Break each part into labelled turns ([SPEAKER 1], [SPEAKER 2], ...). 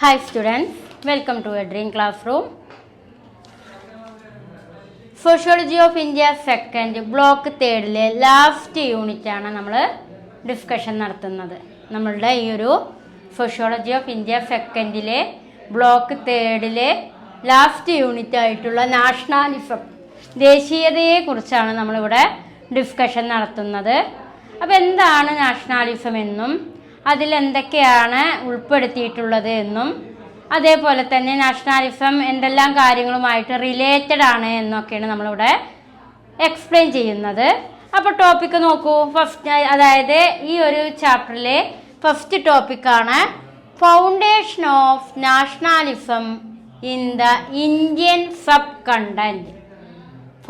[SPEAKER 1] Hi students, welcome to a Dream Classroom. Sociology of India second block thirdലെ last unit ആണ് നമ്മൾ discussion നടത്തുന്നത്. നമ്മളുടെ ഈ ഒരു സോഷ്യോളജി ഓഫ് ഇന്ത്യ സെക്കൻഡിലെ ബ്ലോക്ക് തേർഡിലെ ലാസ്റ്റ് യൂണിറ്റ് ആയിട്ടുള്ള നാഷണാലിസം, ദേശീയതയെക്കുറിച്ചാണ് നമ്മളിവിടെ ഡിസ്കഷൻ നടത്തുന്നത്. അപ്പോൾ എന്താണ് നാഷണാലിസം എന്നും അതിലെന്തൊക്കെയാണ് ഉൾപ്പെടുത്തിയിട്ടുള്ളത് എന്നും അതേപോലെ തന്നെ നാഷണാലിസം എന്തെല്ലാം കാര്യങ്ങളുമായിട്ട് റിലേറ്റഡ് ആണ് എന്നൊക്കെയാണ് നമ്മളിവിടെ എക്സ്പ്ലെയിൻ ചെയ്യുന്നത്. അപ്പോൾ ടോപ്പിക്ക് നോക്കൂ. ഫസ്റ്റ്, അതായത് ഈ ഒരു ചാപ്റ്ററിലെ ഫസ്റ്റ് ടോപ്പിക്കാണ് foundation of nationalism in the Indian subcontinent.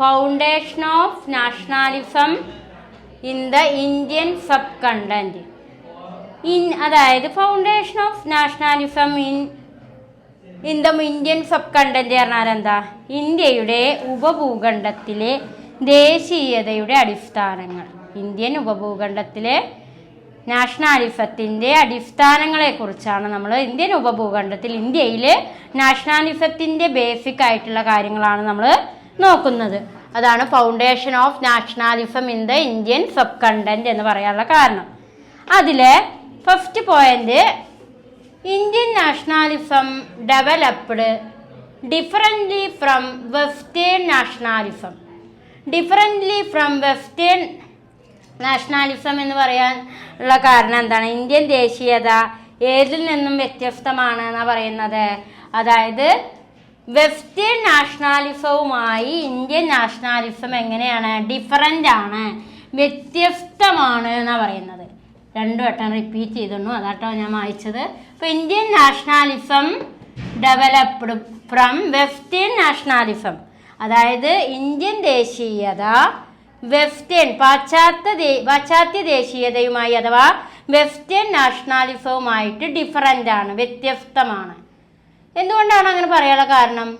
[SPEAKER 1] Foundation of nationalism in the Indian subcontinent. അതായത് foundation of nationalism in the Indian subcontinent പറഞ്ഞാൽ എന്താ? ഇന്ത്യയുടെ ഉപഭൂഖണ്ഡത്തിലെ ദേശീയതയുടെ അടിസ്ഥാനങ്ങൾ. ഇന്ത്യൻ ഉപഭൂഖണ്ഡത്തിലെ നാഷണാലിസത്തിൻ്റെ അടിസ്ഥാനങ്ങളെക്കുറിച്ചാണ് നമ്മൾ ഇന്ത്യൻ ഉപഭൂഖണ്ഡത്തിൽ ഇന്ത്യയിൽ നാഷണാലിസത്തിൻ്റെ ബേസിക് ആയിട്ടുള്ള കാര്യങ്ങളാണ് നമ്മൾ നോക്കുന്നത്. അതാണ് foundation of nationalism in the Indian sub content എന്ന് പറയാനുള്ള കാരണം. അതിൽ first point, Indian nationalism developed differently from western nationalism. Differently from western nationalism എന്ന് പറയാനുള്ള കാരണം എന്താണ്? ഇന്ത്യൻ ദേശീയത ഏതിൽ നിന്നും വ്യത്യസ്തമാണ് എന്നാണ് പറയുന്നത്. അതായത് വെസ്റ്റേൺ നാഷണാലിസവുമായി ഇന്ത്യൻ നാഷണാലിസം എങ്ങനെയാണ്? ഡിഫറൻ്റ് ആണ്, വ്യത്യസ്തമാണ് എന്നാണ് പറയുന്നത്. രണ്ടു വട്ടം റിപ്പീറ്റ് ചെയ്തിരുന്നു, അതാട്ടോ ഞാൻ വായിച്ചത്. അപ്പോൾ Indian nationalism developed from western nationalism, അതായത് ഇന്ത്യൻ ദേശീയത വെസ്റ്റേൺ പാശ്ചാത്യ ദേശീയതയുമായി അഥവാ വെസ്റ്റേൺ നാഷണാലിസവുമായിട്ട് ഡിഫറൻ്റ് ആണ്, വ്യത്യസ്തമാണ്. എന്തുകൊണ്ടാണ് അങ്ങനെ പറയാനുള്ള കാരണം?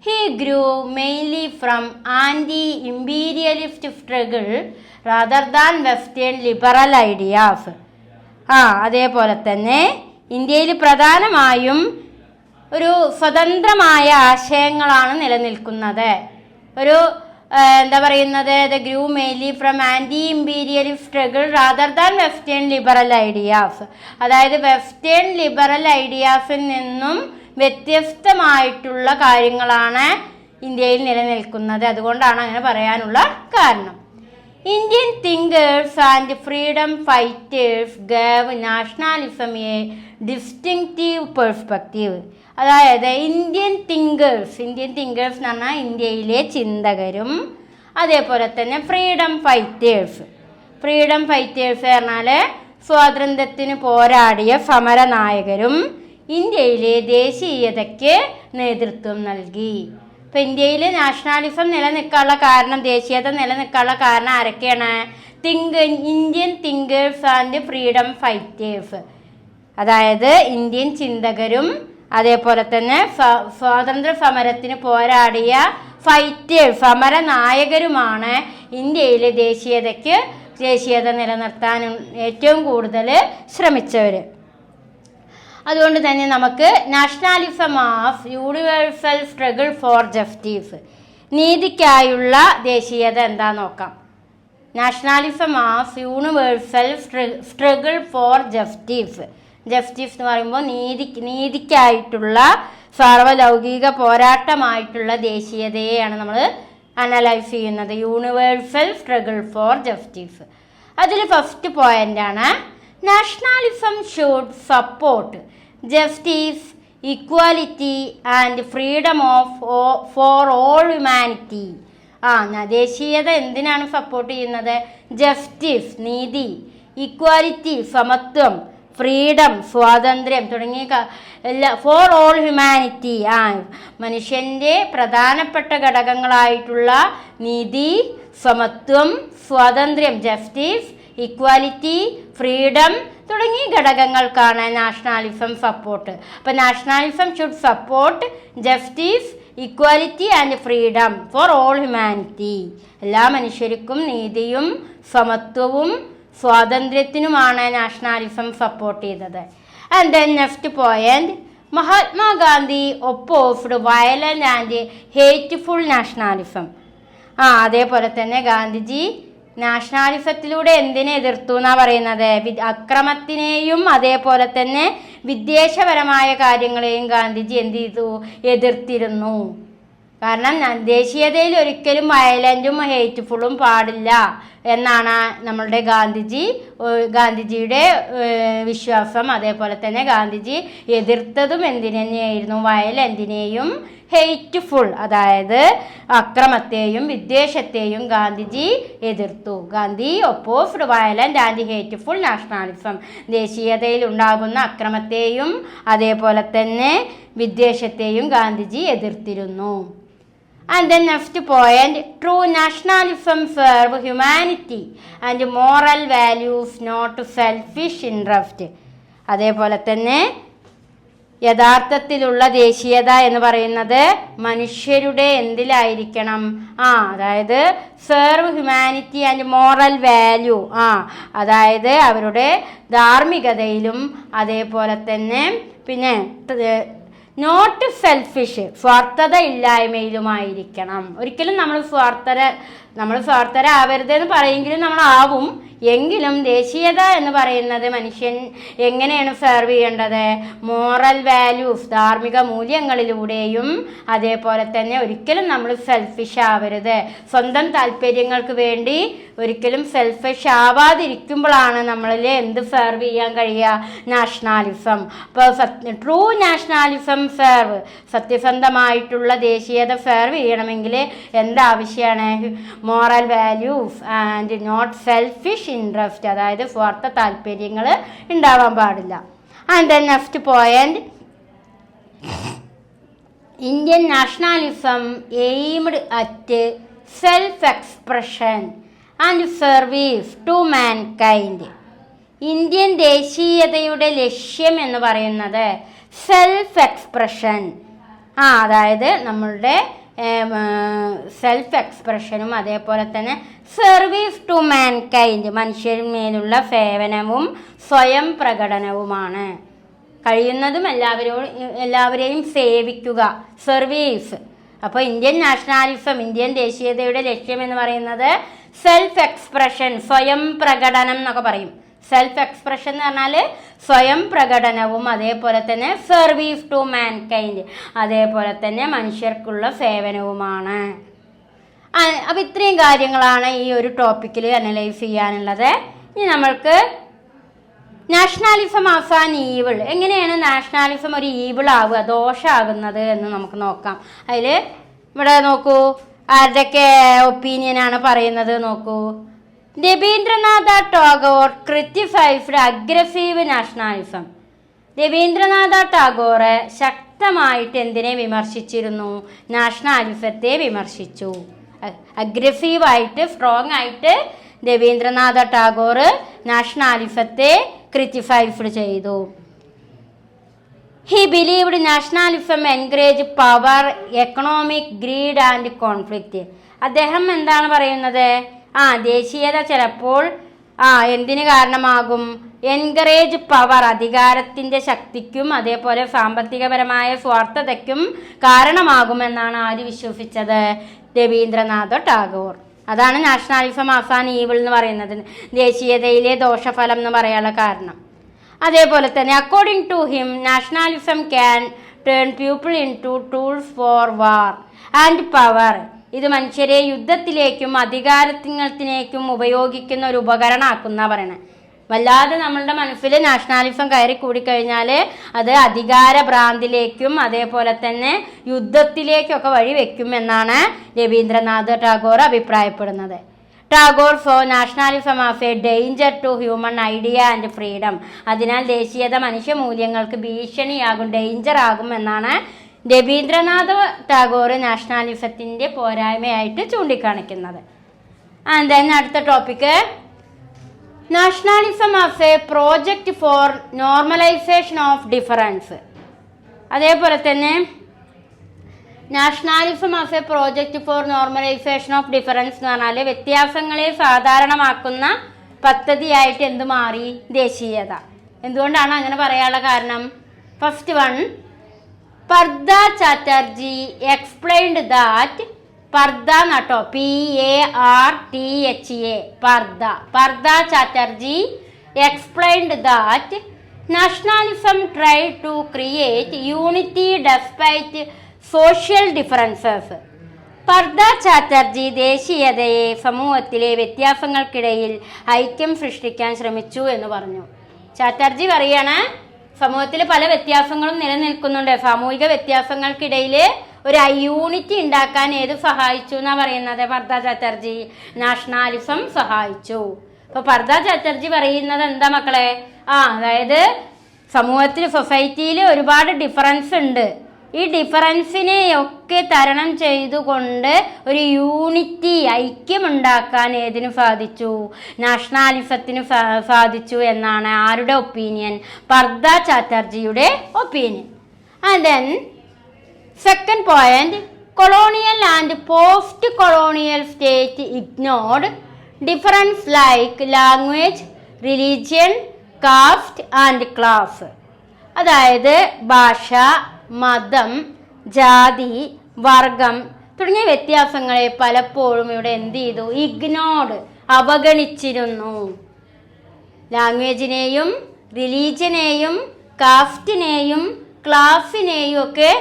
[SPEAKER 1] He grew mainly from anti imperialist struggle rather than western liberal ideas. അതേപോലെ തന്നെ ഇന്ത്യയിൽ പ്രധാനമായും ഒരു സ്വതന്ത്രമായ ആശയങ്ങളാണ് നിലനിൽക്കുന്നത്. ഒരു എന്താ പറയുന്നത്, the grew mainly from anti imperialist struggle rather than western liberal ideas. അതായത് വെസ്റ്റേൺ ലിബറൽ ഐഡിയാസിൽ നിന്നും വ്യത്യസ്തമായിട്ടുള്ള കാര്യങ്ങളാണ് ഇന്ത്യയിൽ നിലനിൽക്കുന്നത്. അതുകൊണ്ടാണ് അങ്ങനെ പറയാനുള്ള കാരണം. Indian thinkers and freedom fighters gave nationalism a distinctive perspective. അതായത് ഇന്ത്യൻ തിങ്കേഴ്സ് എന്ന് പറഞ്ഞാൽ ഇന്ത്യയിലെ ചിന്തകരും അതേപോലെ തന്നെ ഫ്രീഡം ഫൈറ്റേഴ്സ് പറഞ്ഞാൽ സ്വാതന്ത്ര്യത്തിന് പോരാടിയ സമരനായകരും ഇന്ത്യയിലെ ദേശീയതയ്ക്ക് നേതൃത്വം നൽകി. ഇപ്പം ഇന്ത്യയിൽ നാഷണാലിസം നിലനിൽക്കാനുള്ള കാരണം, ദേശീയത നിലനിൽക്കാനുള്ള കാരണം ആരൊക്കെയാണ്? Indian thinkers and freedom fighters, അതായത് ഇന്ത്യൻ ചിന്തകരും അതേപോലെ തന്നെ സ്വാതന്ത്ര്യ സമരത്തിന് പോരാടിയ സമര നായകരുമാണ് ഇന്ത്യയിലെ ദേശീയത നിലനിർത്താൻ ഏറ്റവും കൂടുതൽ ശ്രമിച്ചവർ. അതുകൊണ്ട് തന്നെ നമുക്ക് nationalism of universal struggle for justice, നീതിക്കായുള്ള ദേശീയത എന്താ നോക്കാം. Nationalism of universal struggle for justice എന്ന് പറയുമ്പോൾ നീതിക്കായിട്ടുള്ള സാർവലൗകിക പോരാട്ടമായിട്ടുള്ള ദേശീയതയെയാണ് നമ്മൾ അനലൈസ് ചെയ്യുന്നത്. Universal struggle for justice. അതിൽ ഫസ്റ്റ് പോയിന്റാണ് nationalism should support justice, equality and freedom for all humanity. ദേശീയത എന്തിനാണ് സപ്പോർട്ട് ചെയ്യുന്നത്? ജസ്റ്റിസ്, നീതി, ഇക്വാലിറ്റി, സമത്വം, ഫ്രീഡം, സ്വാതന്ത്ര്യം തുടങ്ങിയ ഫോർ ഓൾ ഹ്യൂമാനിറ്റി, മനുഷ്യൻ്റെ പ്രധാനപ്പെട്ട ഘടകങ്ങളായിട്ടുള്ള നീതി, സമത്വം, സ്വാതന്ത്ര്യം, ജസ്റ്റിസ്, ഇക്വാലിറ്റി, ഫ്രീഡം തുടങ്ങിയ ഘടകങ്ങൾക്കാണ് നാഷണാലിസം സപ്പോർട്ട്. അപ്പോൾ nationalism should support justice, equality and freedom for all humanity. എല്ലാ മനുഷ്യർക്കും നീതിയും സമത്വവും സ്വാതന്ത്ര്യത്തിനുമാണ് നാഷണാലിസം സപ്പോർട്ട് ചെയ്തത്. And then next point, Mahatma Gandhi opposed violent and hateful nationalism. അതേപോലെ തന്നെ ഗാന്ധിജി നാഷണാലിസത്തിലൂടെ എന്തിനെ എതിർത്തു എന്നാ പറയുന്നത്? അക്രമത്തിനെയും അതേപോലെ തന്നെ വിദ്വേഷപരമായ കാര്യങ്ങളെയും ഗാന്ധിജി എന്ത് ചെയ്തു? എതിർത്തിരുന്നു. കാരണം ദേശീയതയിൽ ഒരിക്കലും വയലൻറ്റും ഹേറ്റ്ഫുള്ളും പാടില്ല എന്നാണ് നമ്മളുടെ ഗാന്ധിജിയുടെ വിശ്വാസം. അതേപോലെ തന്നെ ഗാന്ധിജി എതിർത്തതും എന്തിനെയായിരുന്നു? വയലൻറ്റിനെയും ഹെയ്റ്റ്ഫുൾ, അതായത് അക്രമത്തെയും വിദ്വേഷത്തെയും ഗാന്ധിജി എതിർത്തു. Gandhi opposed violent and hateful nationalism. ദേശീയതയിൽ ഉണ്ടാകുന്ന അക്രമത്തെയും അതേപോലെ തന്നെ വിദ്വേഷത്തെയും Gandhiji എതിർത്തിരുന്നു. And the next point, true nationalism serve humanity and moral values, not selfish interest. അതേപോലെ തന്നെ യഥാർത്ഥത്തിലുള്ള ദേശീയത എന്ന് പറയുന്നത് മനുഷ്യരുടെ എന്തിലായിരിക്കണം? അതായത് serve humanity and moral value. അതായത് അവരുടെ ധാർമ്മികതയിലും അതേപോലെ തന്നെ പിന്നെ നോട്ട് സെൽഫിഷ്, സ്വാർത്ഥത ഇല്ലായ്മയിലുമായിരിക്കണം. ഒരിക്കലും നമ്മൾ സ്വാർത്ഥരാവരുതെന്ന് പറയുമെങ്കിലും നമ്മൾ ആവും. എങ്കിലും ദേശീയത എന്ന് പറയുന്നത് മനുഷ്യൻ എങ്ങനെയാണ് സെർവ് ചെയ്യേണ്ടത്? മോറൽ വാല്യൂസ്, ധാർമ്മിക മൂല്യങ്ങളിലൂടെയും അതേപോലെ തന്നെ ഒരിക്കലും നമ്മൾ സെൽഫിഷ് ആവരുത്. സ്വന്തം താല്പര്യങ്ങൾക്ക് വേണ്ടി ഒരിക്കലും സെൽഫിഷ് ആവാതിരിക്കുമ്പോഴാണ് നമ്മളിൽ എന്ത് സെർവ് ചെയ്യാൻ കഴിയുക? നാഷണാലിസം. അപ്പോൾ ട്രൂ നാഷണാലിസം സെർവ്, സത്യസന്ധമായിട്ടുള്ള ദേശീയത സെർവ് ചെയ്യണമെങ്കിൽ എന്താവശ്യമാണ്? Moral values and not selfish interest, അതായത് സ്വാർത്ഥ താല്പര്യങ്ങൾ ഉണ്ടാവാൻ പാടില്ല. And then next point, Indian nationalism aimed at self expression and service to mankind. Indian ദേശീയതയുടെ ലക്ഷ്യം എന്ന് പറയുന്നത് സെൽഫ് എക്സ്പ്രഷൻ, അതായത് നമ്മളുടെ സെൽഫ് എക്സ്പ്രഷനും അതേപോലെ തന്നെ സർവീസ് ടു മാൻകൈൻഡ്, മനുഷ്യന്മേലുള്ള സേവനവും സ്വയം പ്രകടനവുമാണ്. കഴിയുന്നതും എല്ലാവരെയും സേവിക്കുക, സർവീസ്. അപ്പോൾ ഇന്ത്യൻ നാഷണാലിസം, ഇന്ത്യൻ ദേശീയതയുടെ ലക്ഷ്യം എന്ന് പറയുന്നത് സെൽഫ് എക്സ്പ്രഷൻ, സ്വയം പ്രകടനം എന്നൊക്കെ പറയും. സെൽഫ് എക്സ്പ്രഷൻ എന്ന് പറഞ്ഞാൽ സ്വയം പ്രകടനവും അതേപോലെ തന്നെ സർവീസ് ടു മാൻകൈൻഡ്, അതേപോലെ തന്നെ മനുഷ്യർക്കുള്ള സേവനവുമാണ്. അപ്പോൾ ഇത്രയും കാര്യങ്ങളാണ് ഈ ഒരു ടോപ്പിക്കിൽ അനലൈസ് ചെയ്യാനുള്ളത്. ഇനി നമ്മൾക്ക് നാഷണാലിസം ആസ് ആൻ ഈവിൾ, എങ്ങനെയാണ് നാഷണാലിസം ഒരു ഈവിൾ ആവുക, ദോഷമാകുന്നത് എന്ന് നമുക്ക് നോക്കാം. അതിൽ ഇവിടെ നോക്കൂ, ആരുടെയൊക്കെ ഒപ്പീനിയനാണ് പറയുന്നത് നോക്കൂ. Rabindranath Tagore criticised aggressive nationalism. Rabindranath Tagore ശക്തമായിട്ട് എന്തിനെ വിമർശിച്ചിരുന്നു? നാഷണാലിസത്തെ വിമർശിച്ചു. അഗ്രസീവായിട്ട്, സ്ട്രോങ് ആയിട്ട് രവീന്ദ്രനാഥ ടാഗോർ നാഷണാലിസത്തെ ക്രിറ്റിസൈസ്ഡ് ചെയ്തു. He believed nationalism encouraged power, economic greed and conflict. അദ്ദേഹം എന്താണ് പറയുന്നത്? ദേശീയത ചിലപ്പോൾ എന്തിന് കാരണമാകും? എൻകറേജ് പവർ, അധികാരത്തിൻ്റെ ശക്തിക്കും അതേപോലെ സാമ്പത്തികപരമായ സ്വാർത്ഥതയ്ക്കും കാരണമാകുമെന്നാണ് ആര് വിശ്വസിച്ചത്? രവീന്ദ്രനാഥ ടാഗോർ. അതാണ് നാഷണാലിസം ആസ് ആൻ ഈവിൾ എന്ന് പറയുന്നത്, ദേശീയതയിലെ ദോഷഫലം എന്ന് പറയാനുള്ള കാരണം. അതേപോലെ തന്നെ according to him nationalism can turn people into tools for war and power. ഇത് മനുഷ്യരെ യുദ്ധത്തിലേക്കും അധികാരത്തിലേക്കും ഉപയോഗിക്കുന്ന ഒരു ഉപകരണമാക്കുന്ന പറയണത്. വല്ലാതെ നമ്മളുടെ മനസ്സിൽ നാഷണാലിസം കയറി കൂടിക്കഴിഞ്ഞാൽ അത് അധികാര ഭ്രാന്തിലേക്കും അതേപോലെ തന്നെ യുദ്ധത്തിലേക്കൊക്കെ വഴി വെക്കും എന്നാണ് രവീന്ദ്രനാഥ ടാഗോർ അഭിപ്രായപ്പെടുന്നത്. Tagore saw nationalism as a danger to human idea and freedom. അതിനാൽ ദേശീയത മനുഷ്യ മൂല്യങ്ങൾക്ക് ഭീഷണിയാകും, ഡേഞ്ചർ ആകും എന്നാണ് രവീന്ദ്രനാഥ ടാഗോർ നാഷണാലിസത്തിൻ്റെ പോരായ്മയായിട്ട് ചൂണ്ടിക്കാണിക്കുന്നത്. ആൻഡ് ദെൻ അടുത്ത topic, nationalism as A project four normalisation of difference. അതേപോലെ തന്നെ nationalism as A project four normalisation of difference എന്ന് പറഞ്ഞാൽ വ്യത്യാസങ്ങളെ സാധാരണമാക്കുന്ന പദ്ധതിയായിട്ട് എന്ത് മാറി? ദേശീയത. എന്തുകൊണ്ടാണ് അങ്ങനെ പറയാനുള്ള കാരണം? First one, Partha Chatterjee explained that Partha നട്ടോ PARTHA Partha Chatterjee explained that nationalism tried to create unity despite social differences. Partha Chatterjee ദേശീയതയെ സമൂഹത്തിലെ വ്യത്യാസങ്ങൾക്കിടയിൽ ഐക്യം സൃഷ്ടിക്കാൻ ശ്രമിച്ചു എന്ന് പറഞ്ഞു. ചാറ്റർജി പറയാണ് സമൂഹത്തിൽ പല വ്യത്യാസങ്ങളും നിലനിൽക്കുന്നുണ്ട്, സാമൂഹിക വ്യത്യാസങ്ങൾക്കിടയിൽ ഒരു യൂണിറ്റി ഉണ്ടാക്കാൻ ഏത് സഹായിച്ചു എന്നാ പറയുന്നത്? പർദ ചാറ്റർജി നാഷണാലിസം സഹായിച്ചു. അപ്പൊ പർദ ചാറ്റർജി പറയുന്നത് എന്താ മക്കളെ? അതായത് സമൂഹത്തിൽ സൊസൈറ്റിയിൽ ഒരുപാട് ഡിഫറൻസ് ഉണ്ട്. ഈ ഡിഫറൻസിനെ ഒക്കെ തരണം ചെയ്തുകൊണ്ട് ഒരു യൂണിറ്റി ഐക്യമുണ്ടാക്കാൻ ഏതിനു സാധിച്ചു? നാഷണാലിസത്തിന് സാധിച്ചു എന്നാണ് ആരുടെ ഒപ്പീനിയൻ? പർദ ചാറ്റർജിയുടെ opinion. And then second point, colonial and post colonial state ignored difference like language, religion, caste and class. അതായത് ഭാഷ, മതം, ജാതി, വർഗം തുടങ്ങിയ വ്യത്യാസങ്ങളെ പലപ്പോഴും ഇവിടെ എന്ത് ചെയ്തു? ഇഗ്നോർഡ്, അവഗണിച്ചിരുന്നു. ലാംഗ്വേജിനെയും റിലീജിയനെയും കാസ്റ്റിനെയും ക്ലാസിനെയും ഒക്കെ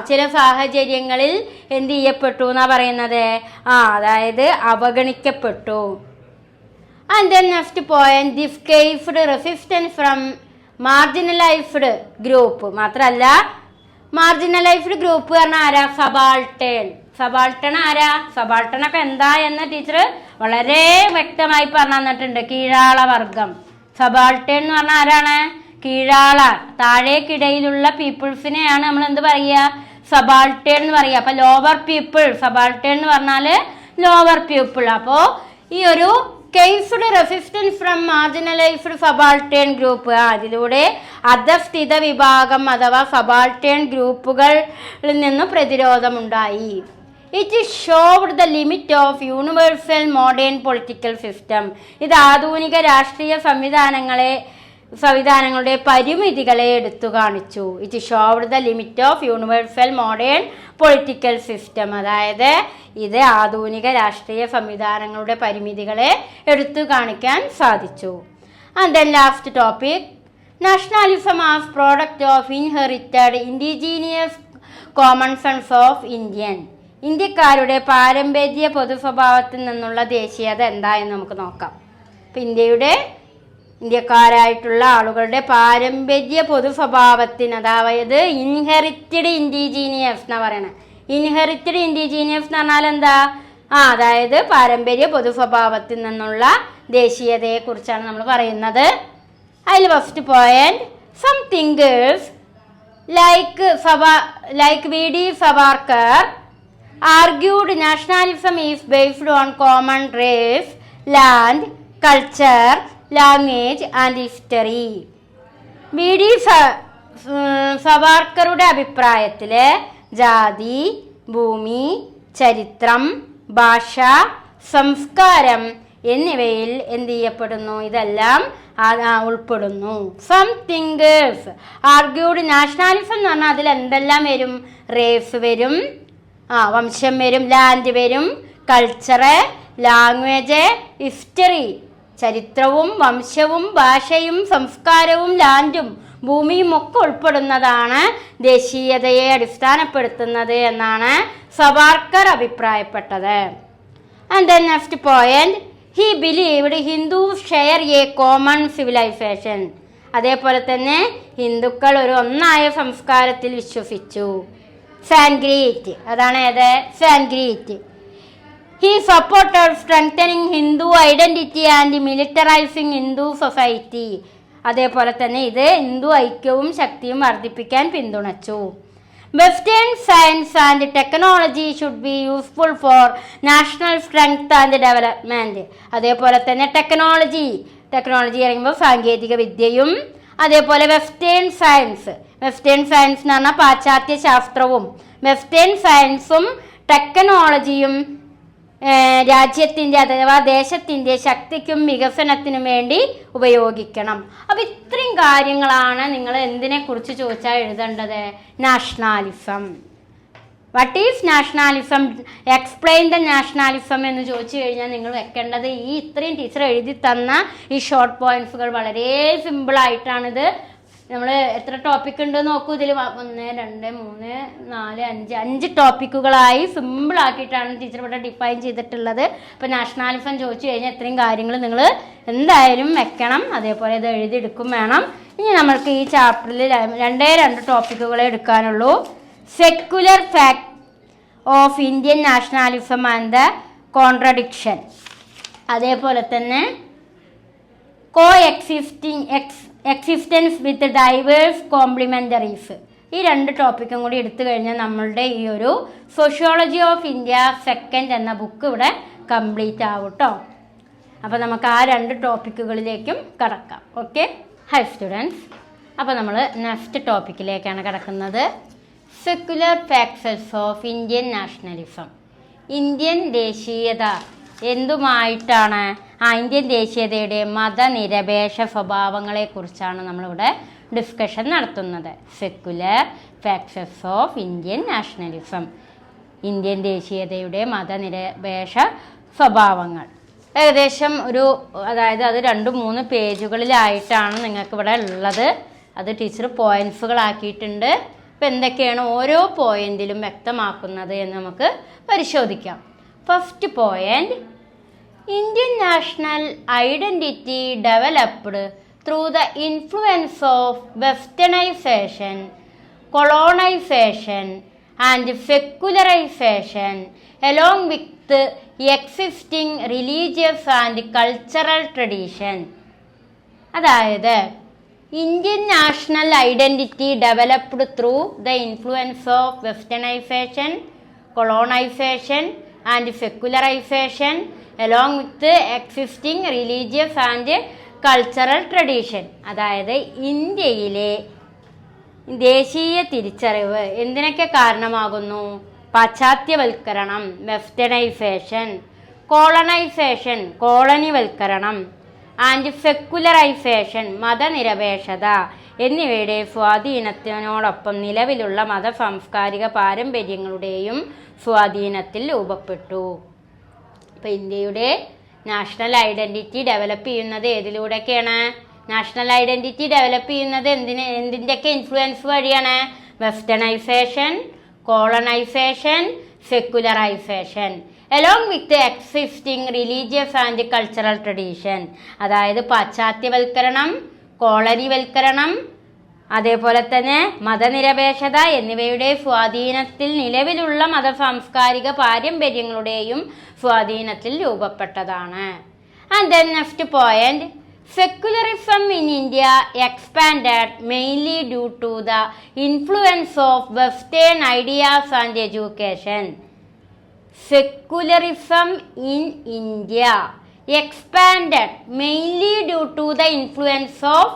[SPEAKER 1] ചില സാഹചര്യങ്ങളിൽ എന്ത് ചെയ്യപ്പെട്ടു എന്നാ പറയുന്നത്? അതായത് അവഗണിക്കപ്പെട്ടു. And then next point, this caused resistance from marginalised group. മാത്രമല്ല മാർജിനലൈസ്ഡ് ഗ്രൂപ്പ് പറഞ്ഞാൽ ആരാ? സബാൾട്ടൺ ആരാ? സബാൾട്ടണൊക്കെ എന്താ എന്ന് ടീച്ചർ വളരെ വ്യക്തമായി പറഞ്ഞു തന്നിട്ടുണ്ട്. കീഴാള വർഗം. സബാൾട്ടൺ എന്ന് പറഞ്ഞാൽ ആരാണ്? കീഴാള, താഴേക്കിടയിലുള്ള പീപ്പിൾസിനെയാണ് നമ്മൾ എന്ത് പറയുക? സബാൾട്ടൺ എന്ന് പറയുക. അപ്പൊ ലോവർ പീപ്പിൾ, സബാൾട്ടൺ എന്ന് പറഞ്ഞാല് ലോവർ പീപ്പിൾ. അപ്പോ ഈ ഒരു caused resistance from marginalised subaltern group, അതിലൂടെ അധസ്ഥിത വിഭാഗം അഥവാ സബാൾട്ടേൺ ഗ്രൂപ്പുകളിൽ നിന്ന് പ്രതിരോധമുണ്ടായി. It showed the limit of universal modern political system. ഇത് ആധുനിക രാഷ്ട്രീയ സംവിധാനങ്ങളുടെ പരിമിതികളെ എടുത്തു കാണിച്ചു. It showed the limit of universal modern political system. അതായത് ഇത് ആധുനിക രാഷ്ട്രീയ സംവിധാനങ്ങളുടെ പരിമിതികളെ എടുത്തു കാണിക്കാൻ സാധിച്ചു. And then last topic, nationalism as product of inherited indigenous common sense of Indian. ഇന്ത്യക്കാരുടെ പാരമ്പര്യ പൊതുസ്വഭാവത്തിൽ നിന്നുള്ള ദേശീയത എന്തായെന്ന് നമുക്ക് നോക്കാം. ഇപ്പം ഇന്ത്യക്കാരായിട്ടുള്ള ആളുകളുടെ പാരമ്പര്യ പൊതുസ്വഭാവത്തിന്, അതായത് ഇൻഹെറിറ്റഡ് ഇൻഡിജീനിയസ് എന്നാ പറയണേ. ഇൻഹെറിറ്റഡ് ഇൻഡിജീനിയസ് എന്ന് പറഞ്ഞാൽ എന്താ? അതായത് പാരമ്പര്യ പൊതുസ്വഭാവത്തിൽ നിന്നുള്ള ദേശീയതയെ കുറിച്ചാണ് നമ്മൾ പറയുന്നത്. അതിൽ first point, some thinkers like VD Savarkar argued nationalism is based on common race, land, culture, language and history. VD സവാർക്കറുടെ അഭിപ്രായത്തില് ജാതി, ഭൂമി, ചരിത്രം, ഭാഷ, സംസ്കാരം എന്നിവയിൽ എന്ത് ചെയ്യപ്പെടുന്നു? ഇതെല്ലാം ഉൾപ്പെടുന്നു. സം തിങ്കേഴ്സ് ആർഗ്യൂഡ് നാഷണാലിസം എന്ന് പറഞ്ഞാൽ അതിൽ എന്തെല്ലാം വരും? റേസ് വരും, വംശം വരും, ലാൻഡ് വരും, കൾച്ചറ്, ലാംഗ്വേജ്, ഹിസ്റ്ററി, ചരിത്രവും വംശവും ഭാഷയും സംസ്കാരവും ലാൻഡും ഭൂമിയും ഒക്കെ ഉൾപ്പെടുന്നതാണ് ദേശീയതയെ അടിസ്ഥാനപ്പെടുത്തുന്നത് എന്നാണ് സവാർക്കർ അഭിപ്രായപ്പെട്ടത്. And then next point, he believed Hindus share a common civilisation. അതേപോലെ തന്നെ ഹിന്ദുക്കൾ ഒരു ഒന്നായ സംസ്കാരത്തിൽ വിശ്വസിച്ചു. സാൻഗ്രീറ്റ്, അതാണ് ഏത്? സാൻഗ്രീറ്റ്. He supported strengthening Hindu identity and militarising Hindu society. അതേപോലെ തന്നെ ഇത് ഹിന്ദു ഐക്യവും ശക്തിയും വർദ്ധിപ്പിക്കാൻ പിന്തുണച്ചു. Western science and technology should be useful for national strength and development. അതേപോലെ തന്നെ ടെക്നോളജി പറയുമ്പോൾ സാങ്കേതിക വിദ്യയും, അതേപോലെ വെസ്റ്റേൺ സയൻസ് എന്ന് പറഞ്ഞാൽ പാശ്ചാത്യ ശാസ്ത്രവും, വെസ്റ്റേൺ സയൻസും ടെക്നോളജിയും രാജ്യത്തിൻ്റെ അഥവാ ദേശത്തിൻ്റെ ശക്തിക്കും വികസനത്തിനും വേണ്ടി ഉപയോഗിക്കണം. അപ്പം ഇത്രയും കാര്യങ്ങളാണ് നിങ്ങൾ എന്തിനെക്കുറിച്ച് ചോദിച്ചാൽ എഴുതേണ്ടത്. Nationalism. What is nationalism, explain the nationalism എന്ന് ചോദിച്ചു കഴിഞ്ഞാൽ നിങ്ങൾ വെക്കേണ്ടത് ഈ ഇത്രയും ടീച്ചർ എഴുതി തന്ന ഈ ഷോർട്ട് പോയിന്റ്സുകൾ വളരെ സിമ്പിളായിട്ടാണിത്. നമ്മൾ എത്ര ടോപ്പിക് ഉണ്ട് നോക്കൂ ഇതിൽ. 1 2 3 4 5 ടോപ്പിക്കുകളായി സിമ്പിളാക്കിയിട്ടാണ് ടീച്ചർ ഇവിടെ ഡിഫൈൻ ചെയ്തിട്ടുള്ളത്. അപ്പോൾ നാഷണാലിസം ചോദിച്ചു കഴിഞ്ഞാൽ ഇത്രയും കാര്യങ്ങൾ നിങ്ങൾ എന്തായാലും വെക്കണം. അതേപോലെ ഇത് എഴുതിയെടുക്കും വേണം. ഇനി നമ്മൾക്ക് ഈ ചാപ്റ്ററിൽ 2 ടോപ്പിക്കുകളെ എടുക്കാനുള്ളൂ. Secular fact of Indian nationalism and the contradiction, അതേപോലെ തന്നെ കോ എക്സിസ്റ്റൻസ് വിത്ത് ഡൈവേഴ്സ് കോംപ്ലിമെൻ്ററീസ്. ഈ 2 ടോപ്പിക്കും കൂടി എടുത്തു കഴിഞ്ഞാൽ നമ്മളുടെ ഈ ഒരു സോഷ്യോളജി ഓഫ് ഇന്ത്യ സെക്കൻഡ് എന്ന ബുക്ക് ഇവിടെ കംപ്ലീറ്റ് ആവും കേട്ടോ. അപ്പോൾ നമുക്ക് ആ 2 ടോപ്പിക്കുകളിലേക്കും കടക്കാം. ഓക്കെ ഹൈ സ്റ്റുഡൻസ്, അപ്പോൾ നമ്മൾ നെക്സ്റ്റ് ടോപ്പിക്കിലേക്കാണ് കിടക്കുന്നത്. Secular factors of Indian nationalism. Indian ദേശീയത എന്തുമായിട്ടാണ്? ഇന്ത്യൻ ദേശീയതയുടെ മതനിരപേക്ഷ സ്വഭാവങ്ങളെക്കുറിച്ചാണ് നമ്മളിവിടെ ഡിസ്കഷൻ നടത്തുന്നത്. Secular factors of Indian nationalism, Indian ദേശീയതയുടെ മതനിരപേക്ഷ സ്വഭാവങ്ങൾ. ഏകദേശം അതായത് അത് 2-3 പേജുകളിലായിട്ടാണ് നിങ്ങൾക്കിവിടെ ഉള്ളത്. അത് ടീച്ചർ പോയിൻറ്റ്സുകളാക്കിയിട്ടുണ്ട്. അപ്പോൾ എന്തൊക്കെയാണ് ഓരോ പോയിന്റിലും വ്യക്തമാക്കുന്നത് എന്ന് നമുക്ക് പരിശോധിക്കാം. First point, Indian national identity developed through the influence of westernisation, colonisation and secularisation along with existing religious and cultural tradition. അതായത് Indian national identity developed through the influence of westernisation, colonisation and secularisation along with existing religious and cultural tradition. അതായത് ഇന്ത്യയിലെ ദേശീയ തിരിച്ചറിവ് എന്തിനൊക്കെ കാരണമാകുന്നു? പാശ്ചാത്യവൽക്കരണം, westernisation, colonisation, കോളനിവൽക്കരണം, and secularisation, മതനിരപേക്ഷത എന്നിവയുടെ സ്വാധീനത്തിനോടൊപ്പം നിലവിലുള്ള മതസാംസ്കാരിക പാരമ്പര്യങ്ങളുടെയും സ്വാധീനത്തിൽ രൂപപ്പെട്ടു. ഇപ്പോൾ ഇന്ത്യയുടെ നാഷണൽ ഐഡൻറ്റിറ്റി ഡെവലപ്പ് ചെയ്യുന്നത് ഏതിലൂടെയൊക്കെയാണ്? നാഷണൽ ഐഡൻറ്റിറ്റി ഡെവലപ്പ് ചെയ്യുന്നത് എന്തിൻ്റെയൊക്കെ ഇൻഫ്ലുവൻസ് വഴിയാണ്? Westernisation, colonisation, secularisation along with existing religious and cultural tradition. അതായത് പാശ്ചാത്യവൽക്കരണം, കോളനിവൽക്കരണം, അതേപോലെ തന്നെ മതനിരപേക്ഷത എന്നിവയുടെ സ്വാധീനത്തിൽ നിലവിലുള്ള മതസാംസ്കാരിക പാരമ്പര്യങ്ങളുടെയും സ്വാധീനത്തിൽ രൂപപ്പെട്ടതാണ്. And then next point, secularism in India expanded mainly due to the influence of Western ideas and education. Secularism in India expanded mainly due to the influence of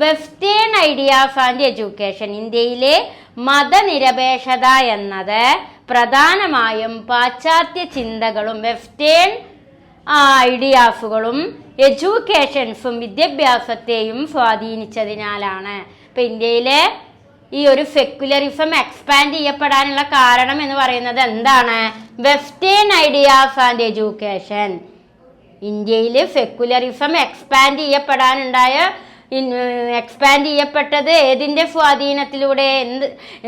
[SPEAKER 1] Western ideas and education. ഇന്ത്യയിലെ മതനിരപേക്ഷത എന്നത് പ്രധാനമായും പാശ്ചാത്യ ചിന്തകളും western ഐഡിയാസുകളും എഡ്യൂക്കേഷൻസും വിദ്യാഭ്യാസത്തെയും സ്വാധീനിച്ചതിനാലാണ്. ഇപ്പം ഇന്ത്യയിലെ ഈ ഒരു സെക്യുലറിസം എക്സ്പാൻഡ് ചെയ്യപ്പെടാനുള്ള കാരണം എന്ന് പറയുന്നത് എന്താണ്? Western ideas and education. ഇന്ത്യയിൽ സെക്യുലറിസം എക്സ്പാൻഡ് ചെയ്യപ്പെട്ടത് ഏതിൻ്റെ സ്വാധീനത്തിലൂടെ,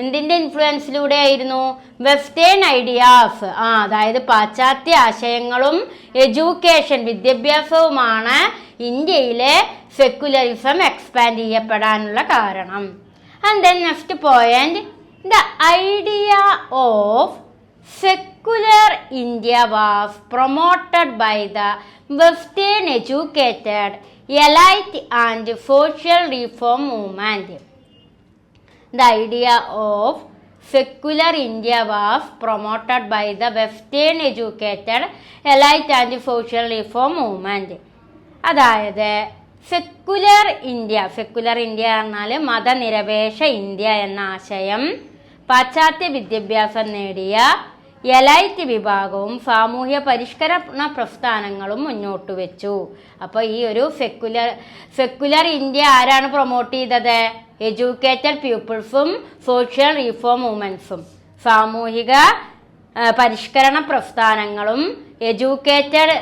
[SPEAKER 1] എന്തിൻ്റെ ഇൻഫ്ലുവൻസിലൂടെ ആയിരുന്നു? വെസ്റ്റേൺ ഐഡിയാസ്, അതായത് പാശ്ചാത്യ ആശയങ്ങളും എഡ്യൂക്കേഷൻ വിദ്യാഭ്യാസവുമാണ് ഇന്ത്യയിലെ സെക്യുലറിസം എക്സ്പാൻഡ് ചെയ്യപ്പെടാനുള്ള കാരണം. And then next point, the idea of secular India was promoted by the western educated elite and social reform movement. The idea of secular India was promoted by the Western educated elite and social reform movement. അതായത് secular India എന്നാൽ മതനിരപേക്ഷ India എന്ന ആശയം പാശ്ചാത്യ വിദ്യാഭ്യാസം നേടിയ elite വിഭാഗവും സാമൂഹ്യ പരിഷ്കരണ പ്രസ്ഥാനങ്ങളും മുന്നോട്ട് വെച്ചു. അപ്പോൾ ഈ ഒരു സെക്കുലർ ഇന്ത്യ ആരാണ് പ്രൊമോട്ട് ചെയ്തത്? എഡ്യൂക്കേറ്റഡ് പീപ്പിൾസും സോഷ്യൽ റീഫോം മൂവ്മെന്റ്സും. സാമൂഹിക പരിഷ്കരണ പ്രസ്ഥാനങ്ങളും എഡ്യൂക്കേറ്റഡ്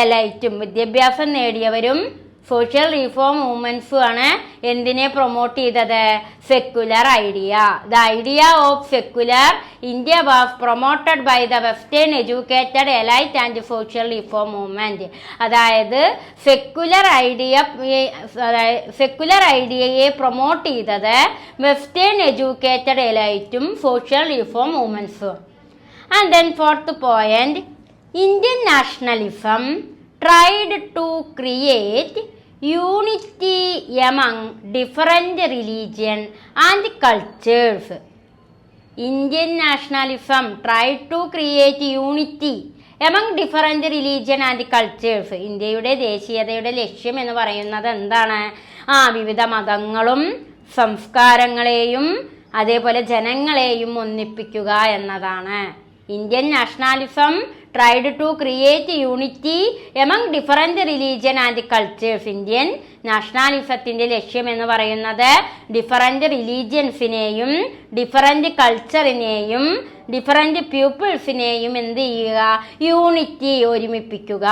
[SPEAKER 1] എലൈറ്റും വിദ്യാഭ്യാസം നേടിയവരും സോഷ്യൽ റീഫോം മൂവ്മെന്റ്സും ആണ് എന്തിനെ പ്രൊമോട്ട് ചെയ്തത്? Secular idea. The idea of secular India was promoted by the western educated elite and social reform movement. അതായത് സെക്കുലർ ഐഡിയയെ പ്രൊമോട്ട് ചെയ്തത് വെസ്റ്റേൺ എഡ്യൂക്കേറ്റഡ് എലൈറ്റും സോഷ്യൽ റീഫോം മൂവ്മെന്റ്സും. And then fourth point, Indian nationalism tried to create unity among different religion and cultures. Indian nationalism tried to create unity among different religion and cultures. ഇന്ത്യയുടെ ദേശീയതയുടെ ലക്ഷ്യം എന്ന് പറയുന്നത് എന്താണ്? വിവിധ മതങ്ങളും സംസ്കാരങ്ങളെയും അതേപോലെ ജനങ്ങളെയും ഒന്നിപ്പിക്കുക എന്നതാണ്. Indian nationalism tried to create unity among different religion and cultures. Indian നാഷണലിസത്തിന്റെ ലക്ഷ്യം എന്ന് പറയുന്നത് ഡിഫറൻറ്റ് റിലീജിയൻസിനെയും ഡിഫറൻറ്റ് കൾച്ചറിനെയും ഡിഫറൻറ്റ് പീപ്പിൾസിനെയും എന്ത് ചെയ്യുക? യൂണിറ്റി, ഒരുമിപ്പിക്കുക.